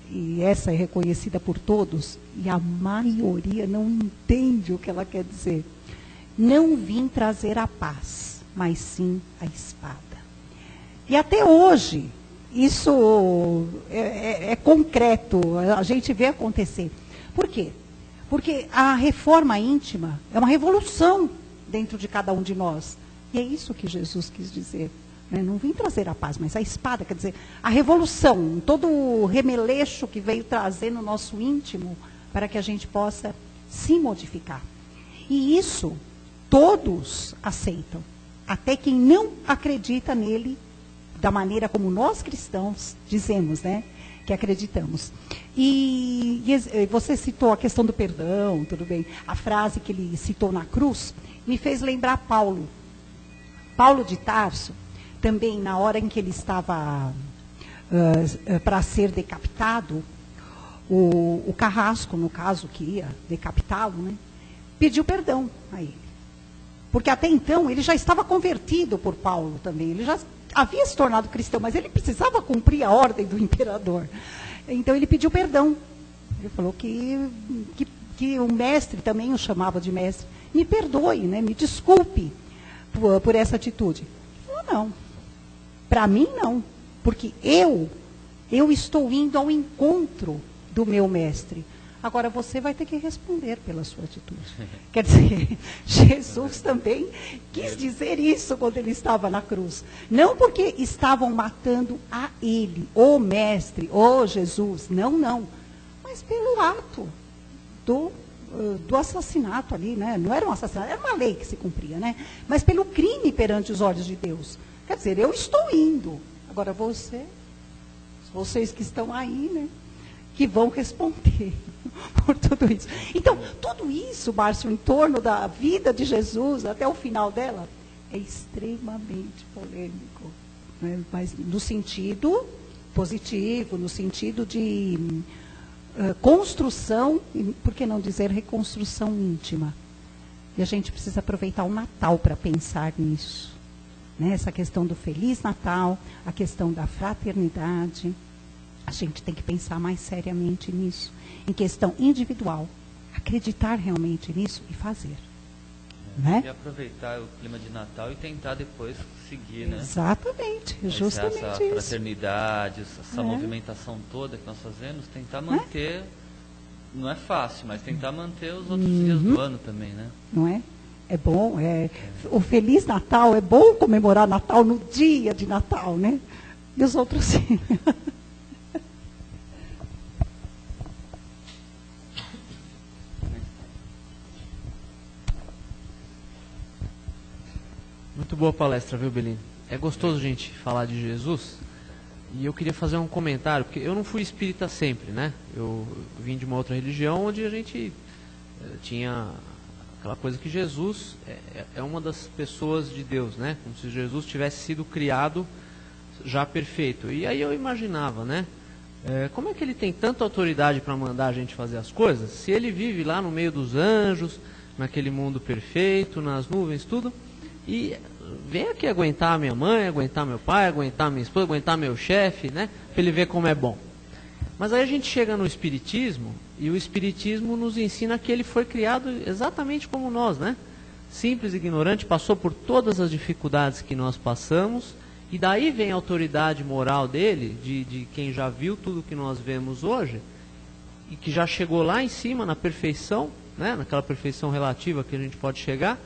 e essa é reconhecida por todos, e a maioria não entende o que ela quer dizer. Não vim trazer a paz, mas sim a espada. E até hoje, isso é concreto, a gente vê acontecer. Por quê? Porque a reforma íntima é uma revolução dentro de cada um de nós. E é isso que Jesus quis dizer. Né? Não vim trazer a paz, mas a espada, quer dizer, a revolução, todo o remeleixo que veio trazer no nosso íntimo para que a gente possa se modificar. E isso todos aceitam, até quem não acredita nele da maneira como nós cristãos dizemos, né? Que acreditamos. E você citou a questão do perdão, tudo bem. A frase que ele citou na cruz me fez lembrar Paulo. Paulo de Tarso, também na hora em que ele estava para ser decapitado, o carrasco, no caso, que ia decapitá-lo, né, pediu perdão a ele. Porque até então ele já estava convertido por Paulo também. Ele já havia se tornado cristão, mas ele precisava cumprir a ordem do imperador. Então ele pediu perdão. Ele falou que o mestre também o chamava de mestre. Me perdoe, né? Me desculpe por essa atitude. Ele falou, não. Para mim, não. Porque eu estou indo ao encontro do meu mestre. Agora você vai ter que responder pela sua atitude. Quer dizer, Jesus também quis dizer isso quando ele estava na cruz. Não porque estavam matando a ele, o mestre, o Jesus, não. Mas pelo ato do assassinato ali, né? Não era um assassinato, era uma lei que se cumpria, né? Mas pelo crime perante os olhos de Deus. Quer dizer, eu estou indo. Agora vocês que estão aí, né? Que vão responder por tudo isso. Então, tudo isso, Márcio, em torno da vida de Jesus, até o final dela, é extremamente polêmico. Né? Mas no sentido positivo, no sentido de construção, por que não dizer reconstrução íntima? E a gente precisa aproveitar o Natal para pensar nisso. Né? Essa questão do Feliz Natal, a questão da fraternidade. A gente tem que pensar mais seriamente nisso, em questão individual, acreditar realmente nisso e fazer. Né? E aproveitar o clima de Natal e tentar depois seguir, né? Exatamente, justamente essa isso. Fraternidade, essa movimentação toda que nós fazemos, tentar manter, não é fácil, mas tentar manter os outros dias do ano também, né? Não é? É bom, o Feliz Natal, é bom comemorar Natal no dia de Natal, né? E os outros sim. Muito boa palestra, viu, Belino? É gostoso a gente falar de Jesus. E eu queria fazer um comentário, porque eu não fui espírita sempre, né? Eu vim de uma outra religião onde a gente tinha aquela coisa que Jesus é uma das pessoas de Deus, né? Como se Jesus tivesse sido criado já perfeito. E aí eu imaginava, né? Como é que ele tem tanta autoridade para mandar a gente fazer as coisas, se ele vive lá no meio dos anjos, naquele mundo perfeito, nas nuvens, tudo, e vem aqui aguentar a minha mãe, aguentar meu pai, aguentar minha esposa, aguentar meu chefe, né? Para ele ver como é bom. Mas aí a gente chega no Espiritismo, e o Espiritismo nos ensina que ele foi criado exatamente como nós, né? Simples, ignorante, passou por todas as dificuldades que nós passamos, e daí vem a autoridade moral dele, de quem já viu tudo que nós vemos hoje, e que já chegou lá em cima, na perfeição, né? Naquela perfeição relativa que a gente pode chegar.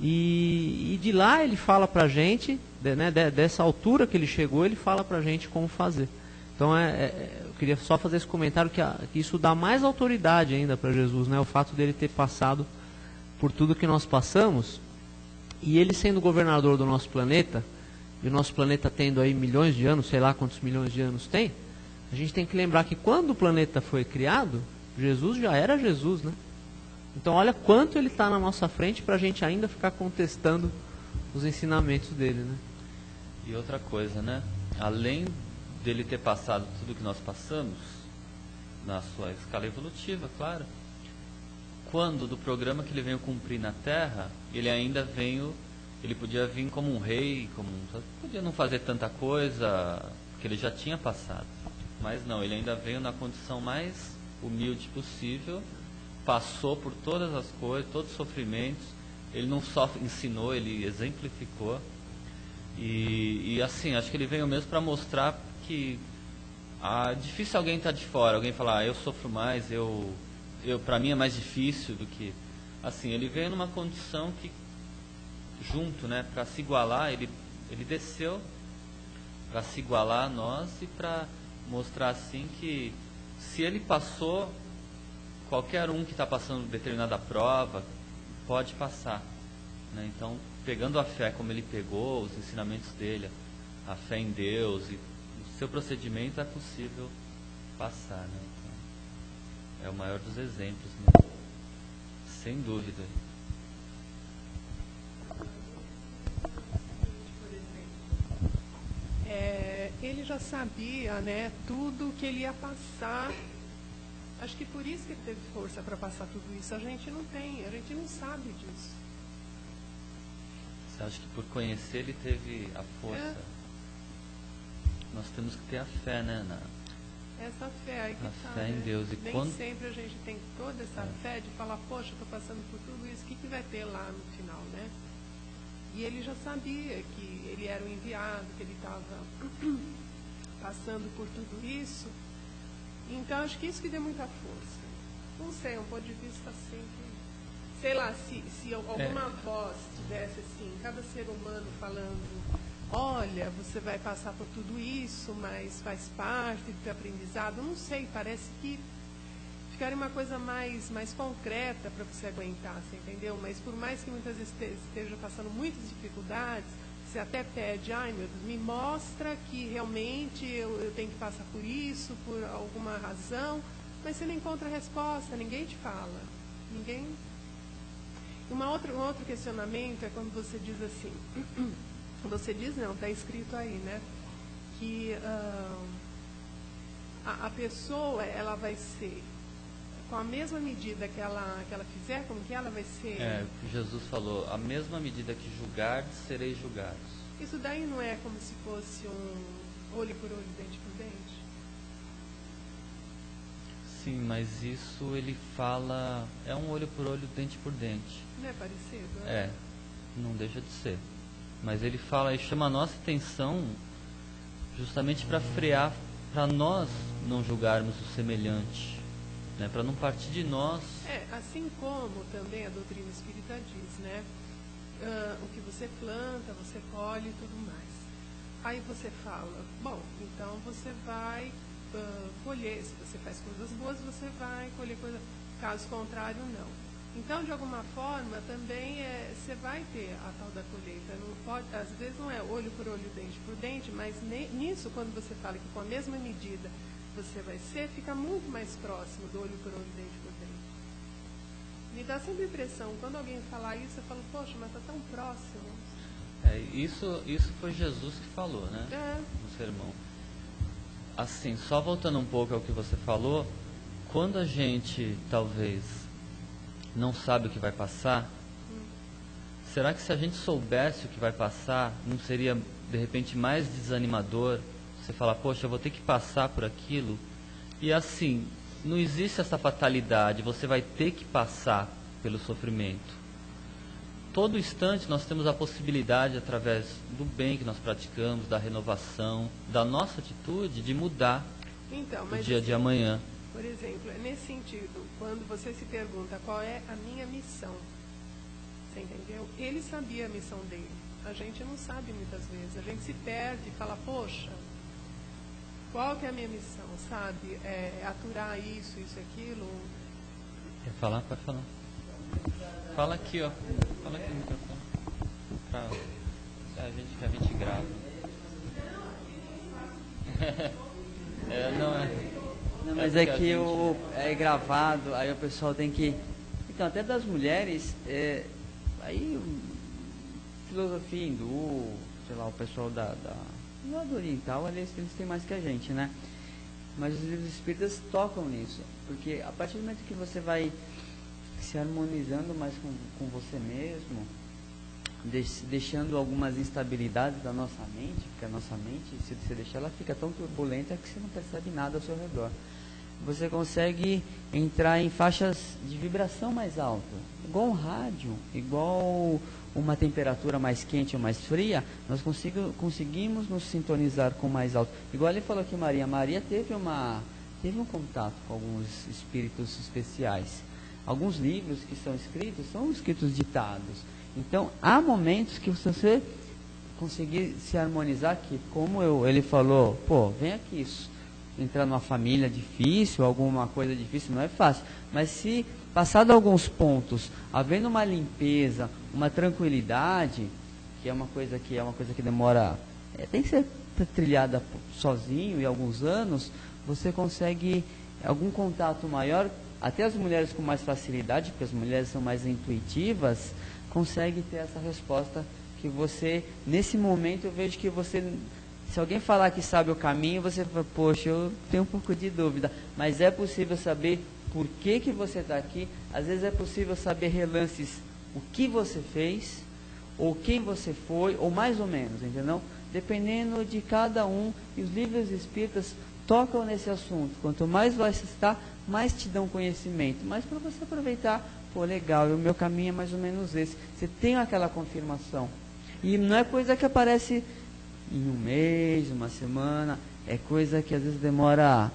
E de lá ele fala para a gente, né, dessa altura que ele chegou, ele fala para a gente como fazer. Então eu queria só fazer esse comentário que isso dá mais autoridade ainda para Jesus, né, o fato dele ter passado por tudo que nós passamos, e ele sendo governador do nosso planeta, e o nosso planeta tendo aí milhões de anos, sei lá quantos milhões de anos tem, a gente tem que lembrar que quando o planeta foi criado, Jesus já era Jesus, né? Então olha quanto ele está na nossa frente para a gente ainda ficar contestando os ensinamentos dele, né? E outra coisa, né? Além dele ter passado tudo que nós passamos, na sua escala evolutiva, claro, quando do programa que ele veio cumprir na Terra, ele ainda veio, ele podia vir como um rei, podia não fazer tanta coisa, que ele já tinha passado. Mas não, ele ainda veio na condição mais humilde possível, passou por todas as coisas, todos os sofrimentos, ele não só ensinou, ele exemplificou, e assim, acho que ele veio mesmo para mostrar que difícil alguém estar de fora, alguém falar, eu sofro mais, para mim é mais difícil do que, assim, ele veio numa condição que, junto, né, para se igualar, ele desceu para se igualar a nós e para mostrar assim que se ele passou, qualquer um que está passando determinada prova pode passar, né? Então, pegando a fé como ele pegou, os ensinamentos dele, a fé em Deus e o seu procedimento, é possível passar, né? Então, é o maior dos exemplos, né? Sem dúvida. Ele já sabia, né, tudo que ele ia passar. Acho que por isso que ele teve força para passar tudo isso. A gente não tem, a gente não sabe disso. Você acha que por conhecer ele teve a força? Nós temos que ter a fé, né? Essa fé aí que a fé em Deus. E nem quando... sempre a gente tem toda essa fé de falar, poxa, estou passando por tudo isso, o que vai ter lá no final, né? E ele já sabia que ele era o enviado, que ele estava passando por tudo isso. Então, acho que isso que deu muita força. não sei, um ponto de vista assim, que, sei lá, se alguma voz tivesse assim, cada ser humano falando, olha, você vai passar por tudo isso, mas faz parte do teu aprendizado, não sei, parece que ficaria uma coisa mais concreta para você aguentar, você entendeu? Mas por mais que muitas vezes esteja passando muitas dificuldades, você até pede, ai meu Deus, me mostra que realmente eu tenho que passar por isso, por alguma razão, mas você não encontra resposta, ninguém te fala. Ninguém. Um outro questionamento é quando você diz assim, você diz não, está escrito aí, né? Que a pessoa, ela vai ser, com a mesma medida que ela fizer, como que ela vai ser? Jesus falou, a mesma medida que julgardes, sereis julgados. Isso daí não é como se fosse um olho por olho, dente por dente? Sim, mas isso ele fala, é um olho por olho, dente por dente. Não é parecido? Não deixa de ser. Mas ele fala e chama a nossa atenção justamente para frear, para nós não julgarmos o semelhante. Né, para não partir de nós. Assim como também a doutrina espírita diz, né? O que você planta, você colhe e tudo mais. Aí você fala, bom, então você vai colher, se você faz coisas boas, você vai colher coisas, caso contrário, não. Então, de alguma forma, também você vai ter a tal da colheita. Não pode, às vezes não é olho por olho, dente por dente, mas nisso, quando você fala que com a mesma medida você vai ser, fica muito mais próximo do olho por olho, dente por dente. Me dá sempre a impressão, quando alguém falar isso, eu falo, poxa, mas está tão próximo. Isso foi Jesus que falou, né? No sermão. Assim, só voltando um pouco ao que você falou, quando a gente, talvez, não sabe o que vai passar, será que se a gente soubesse o que vai passar, não seria, de repente, mais desanimador? Você fala, poxa, eu vou ter que passar por aquilo. E assim, não existe essa fatalidade, você vai ter que passar pelo sofrimento. Todo instante nós temos a possibilidade, através do bem que nós praticamos, da renovação, da nossa atitude, de mudar o dia de amanhã. Por exemplo, é nesse sentido, quando você se pergunta qual é a minha missão, você entendeu? Ele sabia a missão dele. A gente não sabe muitas vezes. A gente se perde e fala, poxa, qual que é a minha missão, sabe? Aturar isso e aquilo. Quer falar? Pode falar. Fala aqui, ó. Fala aqui no microfone. Que a gente grava. Não, mas é que é gravado, aí o pessoal tem que... Então, até das mulheres, aí filosofia hindu, sei lá, o pessoal do lado oriental, eles têm mais que a gente, né? Mas os livros espíritas tocam nisso, porque a partir do momento que você vai se harmonizando mais com você mesmo, deixando algumas instabilidades da nossa mente, porque a nossa mente, se você deixar, ela fica tão turbulenta que você não percebe nada ao seu redor. Você consegue entrar em faixas de vibração mais alta, igual um rádio, igual uma temperatura mais quente ou mais fria, nós conseguimos nos sintonizar com mais alto. Igual ele falou que Maria teve um contato com alguns espíritos especiais. Alguns livros que são escritos ditados. Então, há momentos que você conseguir se harmonizar aqui, como ele falou, pô, vem aqui, entrar numa família difícil, alguma coisa difícil, não é fácil. Mas se, passado alguns pontos, havendo uma limpeza, uma tranquilidade, que é uma coisa que demora, tem que ser trilhada sozinho e alguns anos, você consegue algum contato maior, até as mulheres com mais facilidade, porque as mulheres são mais intuitivas, consegue ter essa resposta que você, nesse momento eu vejo que você, se alguém falar que sabe o caminho, você fala, poxa, eu tenho um pouco de dúvida, mas é possível saber por que você está aqui, às vezes é possível saber relances, o que você fez, ou quem você foi, ou mais ou menos, entendeu? Dependendo de cada um, e os livros espíritas tocam nesse assunto, quanto mais você está, mais te dão conhecimento, mas para você aproveitar, pô, legal, o meu caminho é mais ou menos esse, você tem aquela confirmação, e não é coisa que aparece em um mês, uma semana, é coisa que às vezes demora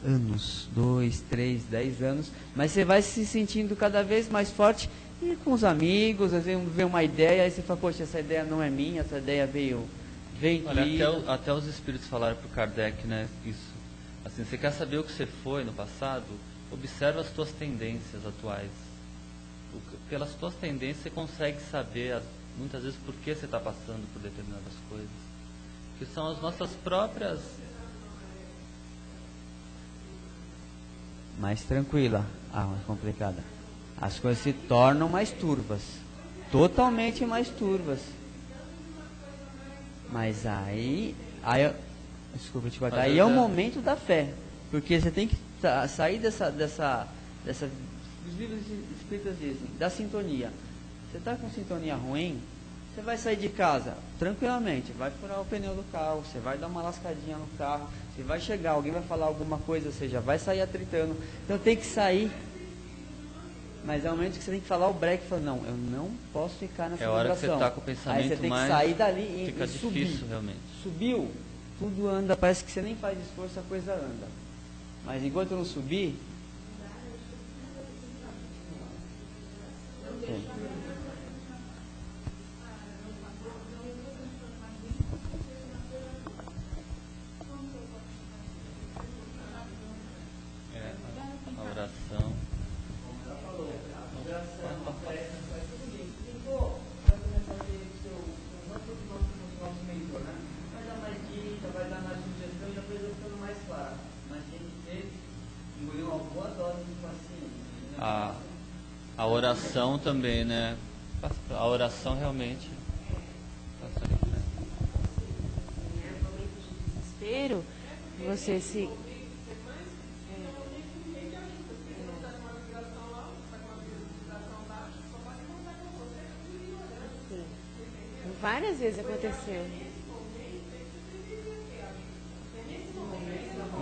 anos, 2, 3, 10 anos, mas você vai se sentindo cada vez mais forte e com os amigos, às vezes vem uma ideia, aí você fala, poxa, essa ideia não é minha, essa ideia veio Olha, até os espíritos falaram para o Kardec, né, isso. Assim, você quer saber o que você foi no passado? Observa as tuas tendências atuais. Pelas tuas tendências você consegue saber, muitas vezes, por que você está passando por determinadas coisas. Que são as nossas próprias... mais tranquila, mais complicada. As coisas se tornam mais turvas, totalmente mais turvas. Mas desculpa te cortar, aí é o momento da fé, porque você tem que sair dessa os livros espíritas dizem, da sintonia. Você está com sintonia ruim, você vai sair de casa tranquilamente, vai furar o pneu do carro, você vai dar uma lascadinha no carro, você vai chegar, alguém vai falar alguma coisa, você já vai sair atritando. Então tem que sair. Mas é o momento que você tem que falar o break e falar, não, eu não posso ficar nessa vibração. É a hora que você está com o pensamento mais... Aí você tem que sair dali e fica subir. difícil, realmente. Subiu, tudo anda, parece que você nem faz esforço, a coisa anda. Mas enquanto não subir... A oração. A oração também, né? A oração realmente. No momento de desespero, você se... Várias vezes aconteceu.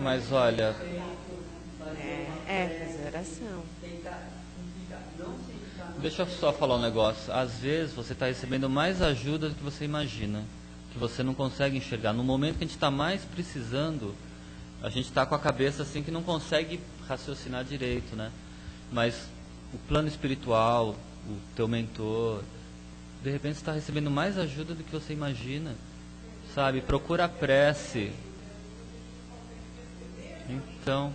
Mas olha... fazer oração. Deixa eu só falar um negócio. Às vezes você está recebendo mais ajuda do que você imagina, que você não consegue enxergar. No momento que a gente está mais precisando, a gente está com a cabeça assim que não consegue raciocinar direito, né? Mas o plano espiritual, o teu mentor, de repente você está recebendo mais ajuda do que você imagina, sabe? Procura a prece. Então...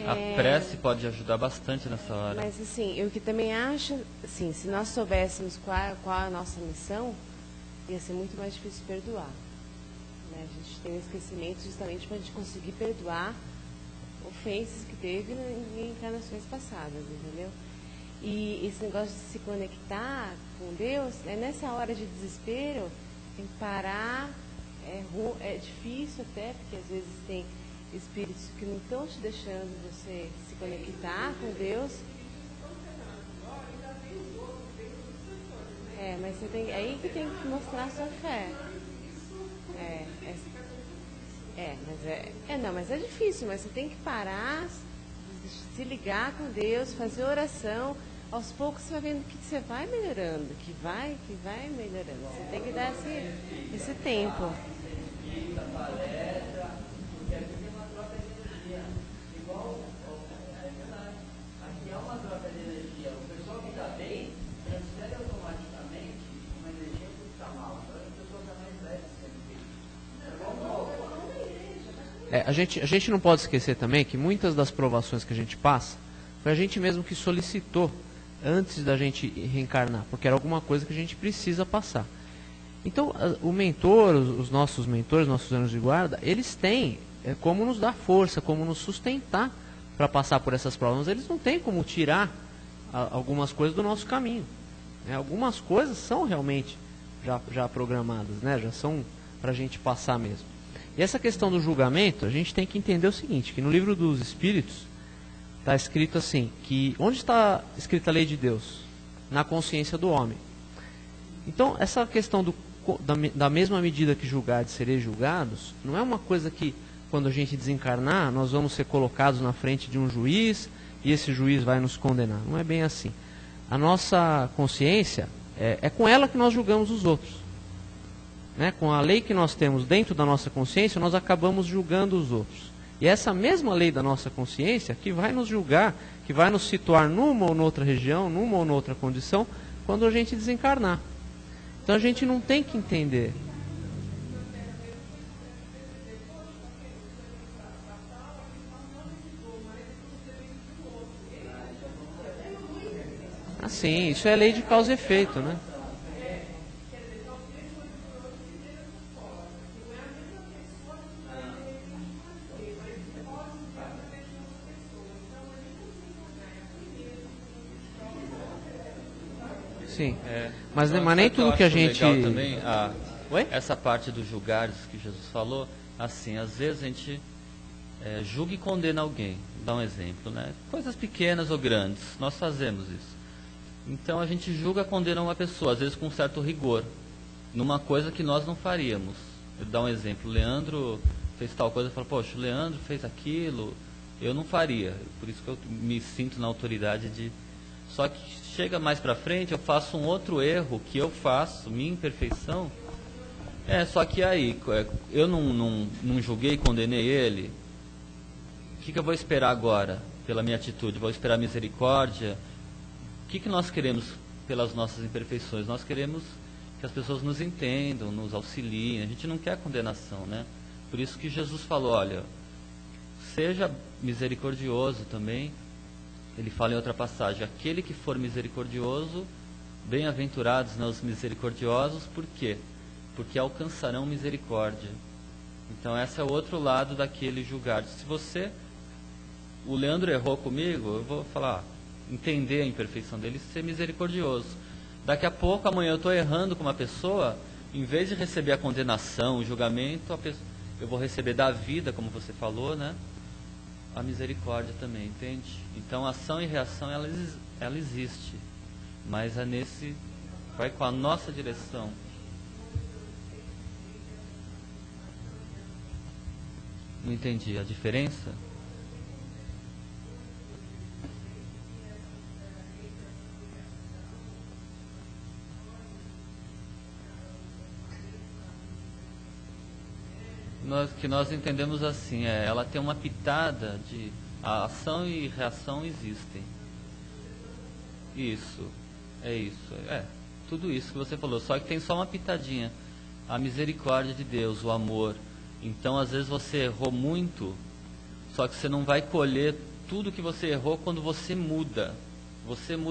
a prece pode ajudar bastante nessa hora. Mas assim, eu que também acho, assim, se nós soubéssemos qual a nossa missão, ia ser muito mais difícil perdoar. Né? A gente tem um esquecimento justamente para a gente conseguir perdoar ofensas que teve em encarnações passadas, entendeu? E esse negócio de se conectar com Deus, nessa hora de desespero, tem que parar, é difícil até, porque às vezes tem espíritos que não estão te deixando você se conectar com Deus. Mas você tem, aí que tem que mostrar a sua fé. Mas é difícil, mas você tem que parar, se ligar com Deus, fazer oração. Aos poucos você vai vendo que você vai melhorando, que vai melhorando. Você tem que dar esse tempo. Aqui é uma troca de energia. O pessoal que está bem transfere automaticamente uma energia que está mal. Então a pessoa está mais leve sendo bem. A gente não pode esquecer também que muitas das provações que a gente passa foi a gente mesmo que solicitou antes da gente reencarnar, porque era alguma coisa que a gente precisa passar. Então, o mentor, os nossos mentores, nossos anjos de guarda, eles têm como nos dar força, como nos sustentar para passar por essas provas. Mas eles não têm como tirar algumas coisas do nosso caminho. Né? Algumas coisas são realmente já programadas, né? Já são para a gente passar mesmo. E essa questão do julgamento, a gente tem que entender o seguinte, que no livro dos Espíritos está escrito assim, que onde está escrita a lei de Deus? Na consciência do homem. Então, essa questão da mesma medida que julgados sereis julgados, não é uma coisa que, quando a gente desencarnar, nós vamos ser colocados na frente de um juiz e esse juiz vai nos condenar. Não é bem assim. A nossa consciência, é com ela que nós julgamos os outros. né, com a lei que nós temos dentro da nossa consciência, nós acabamos julgando os outros. E essa mesma lei da nossa consciência que vai nos julgar, que vai nos situar numa ou noutra região, numa ou noutra condição, quando a gente desencarnar. Então a gente não tem que entender. Assim, isso é lei de causa e efeito, né? Sim, mas nem tudo que a gente... Legal também, Oi? essa parte dos julgares que Jesus falou, assim, às vezes a gente julga e condena alguém. Dá um exemplo, né? Coisas pequenas ou grandes, nós fazemos isso. Então a gente julga e condena uma pessoa, às vezes com um certo rigor, numa coisa que nós não faríamos. Eu vou dar um exemplo, o Leandro fez tal coisa, eu falo, poxa, o Leandro fez aquilo, eu não faria. Por isso que eu me sinto na autoridade de... Só que chega mais pra frente, eu faço um outro erro que eu faço, minha imperfeição. Só que aí, eu não julguei e condenei ele. O que eu vou esperar agora pela minha atitude? Vou esperar misericórdia? O que nós queremos pelas nossas imperfeições? Nós queremos que as pessoas nos entendam, nos auxiliem. A gente não quer condenação, né? Por isso que Jesus falou, olha, seja misericordioso também. Ele fala em outra passagem, aquele que for misericordioso, bem-aventurados, né, os misericordiosos, por quê? Porque alcançarão misericórdia. Então esse é o outro lado daquele julgar. Se o Leandro errou comigo, eu vou falar, entender a imperfeição dele e ser misericordioso. Daqui a pouco, amanhã eu estou errando com uma pessoa, em vez de receber a condenação, o julgamento, eu vou receber da vida, como você falou, né? A misericórdia também, entende? Então, ação e reação, ela existe. Mas vai com a nossa direção. Não entendi a diferença? Nós entendemos assim, ela tem uma pitada de a ação e reação existem. Isso, tudo isso que você falou, só que tem só uma pitadinha, a misericórdia de Deus, o amor. Então às vezes você errou muito, só que você não vai colher tudo que você errou quando você muda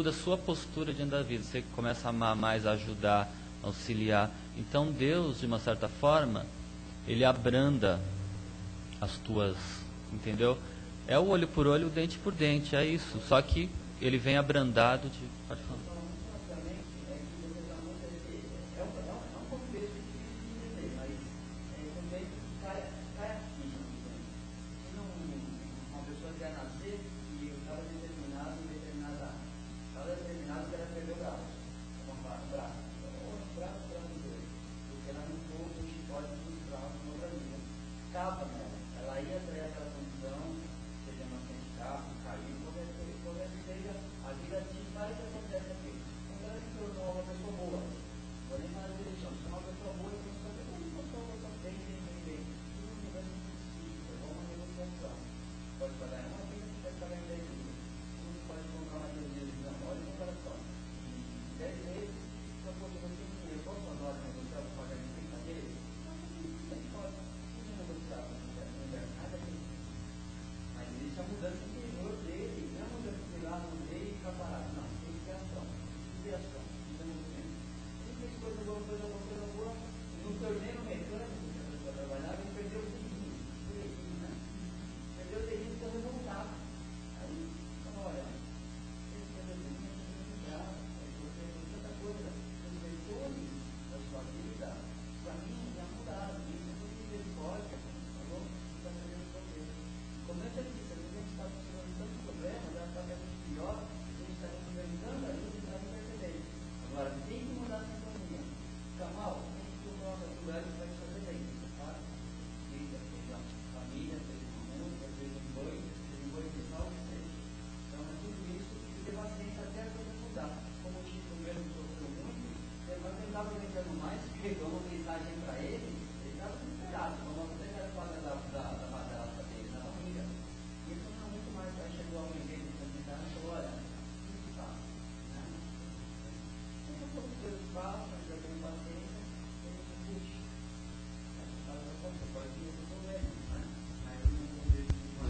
a sua postura diante da vida, você começa a amar mais, a ajudar, a auxiliar. Então Deus, de uma certa forma, Ele abranda as tuas, entendeu? É o olho por olho, o dente por dente, é isso. Só que ele vem abrandado de... Pode falar.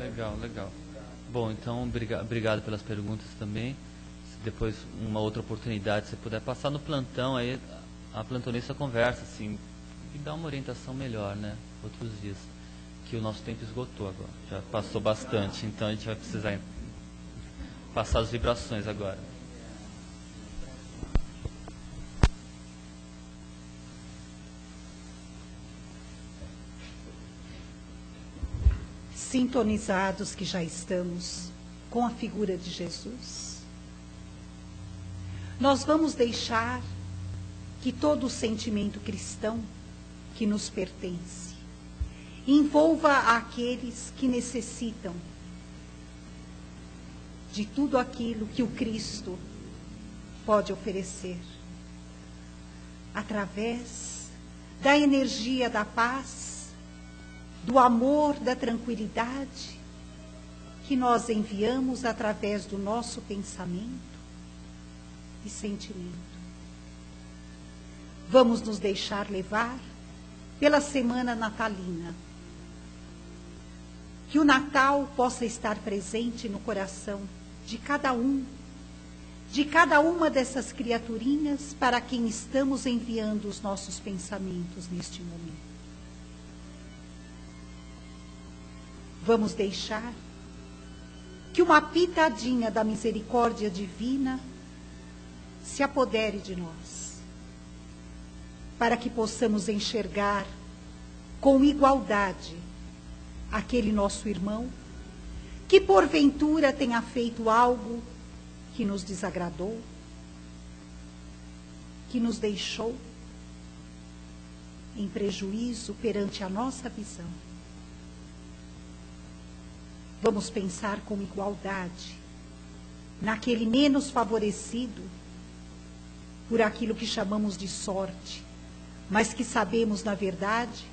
Legal, legal. Bom, então, obrigado pelas perguntas também. Se depois, uma outra oportunidade, se puder passar no plantão, aí a plantonista conversa, assim, e dá uma orientação melhor, né? Outros dias. Que o nosso tempo esgotou agora. Já passou bastante, então a gente vai precisar passar as vibrações agora. Sintonizados que já estamos com a figura de Jesus, nós vamos deixar que todo o sentimento cristão que nos pertence envolva aqueles que necessitam de tudo aquilo que o Cristo pode oferecer, através da energia da paz, do amor, da tranquilidade, que nós enviamos através do nosso pensamento e sentimento. Vamos nos deixar levar pela semana natalina. Que o Natal possa estar presente no coração de cada uma dessas criaturinhas para quem estamos enviando os nossos pensamentos neste momento. Vamos deixar que uma pitadinha da misericórdia divina se apodere de nós, para que possamos enxergar com igualdade aquele nosso irmão que porventura tenha feito algo que nos desagradou, que nos deixou em prejuízo perante a nossa visão. Vamos pensar com igualdade naquele menos favorecido por aquilo que chamamos de sorte, mas que sabemos, na verdade,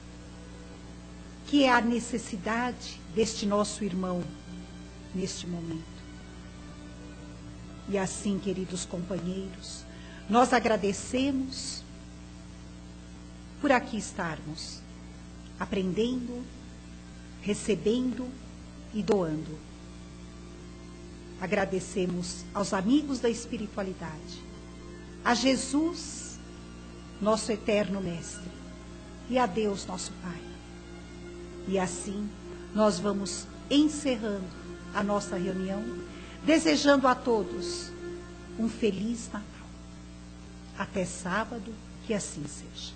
que é a necessidade deste nosso irmão neste momento. E assim, queridos companheiros, nós agradecemos por aqui estarmos, aprendendo, recebendo e doando. Agradecemos aos amigos da espiritualidade, a Jesus, nosso eterno Mestre, e a Deus, nosso Pai. E assim, nós vamos encerrando a nossa reunião, desejando a todos um feliz Natal. Até sábado, que assim seja.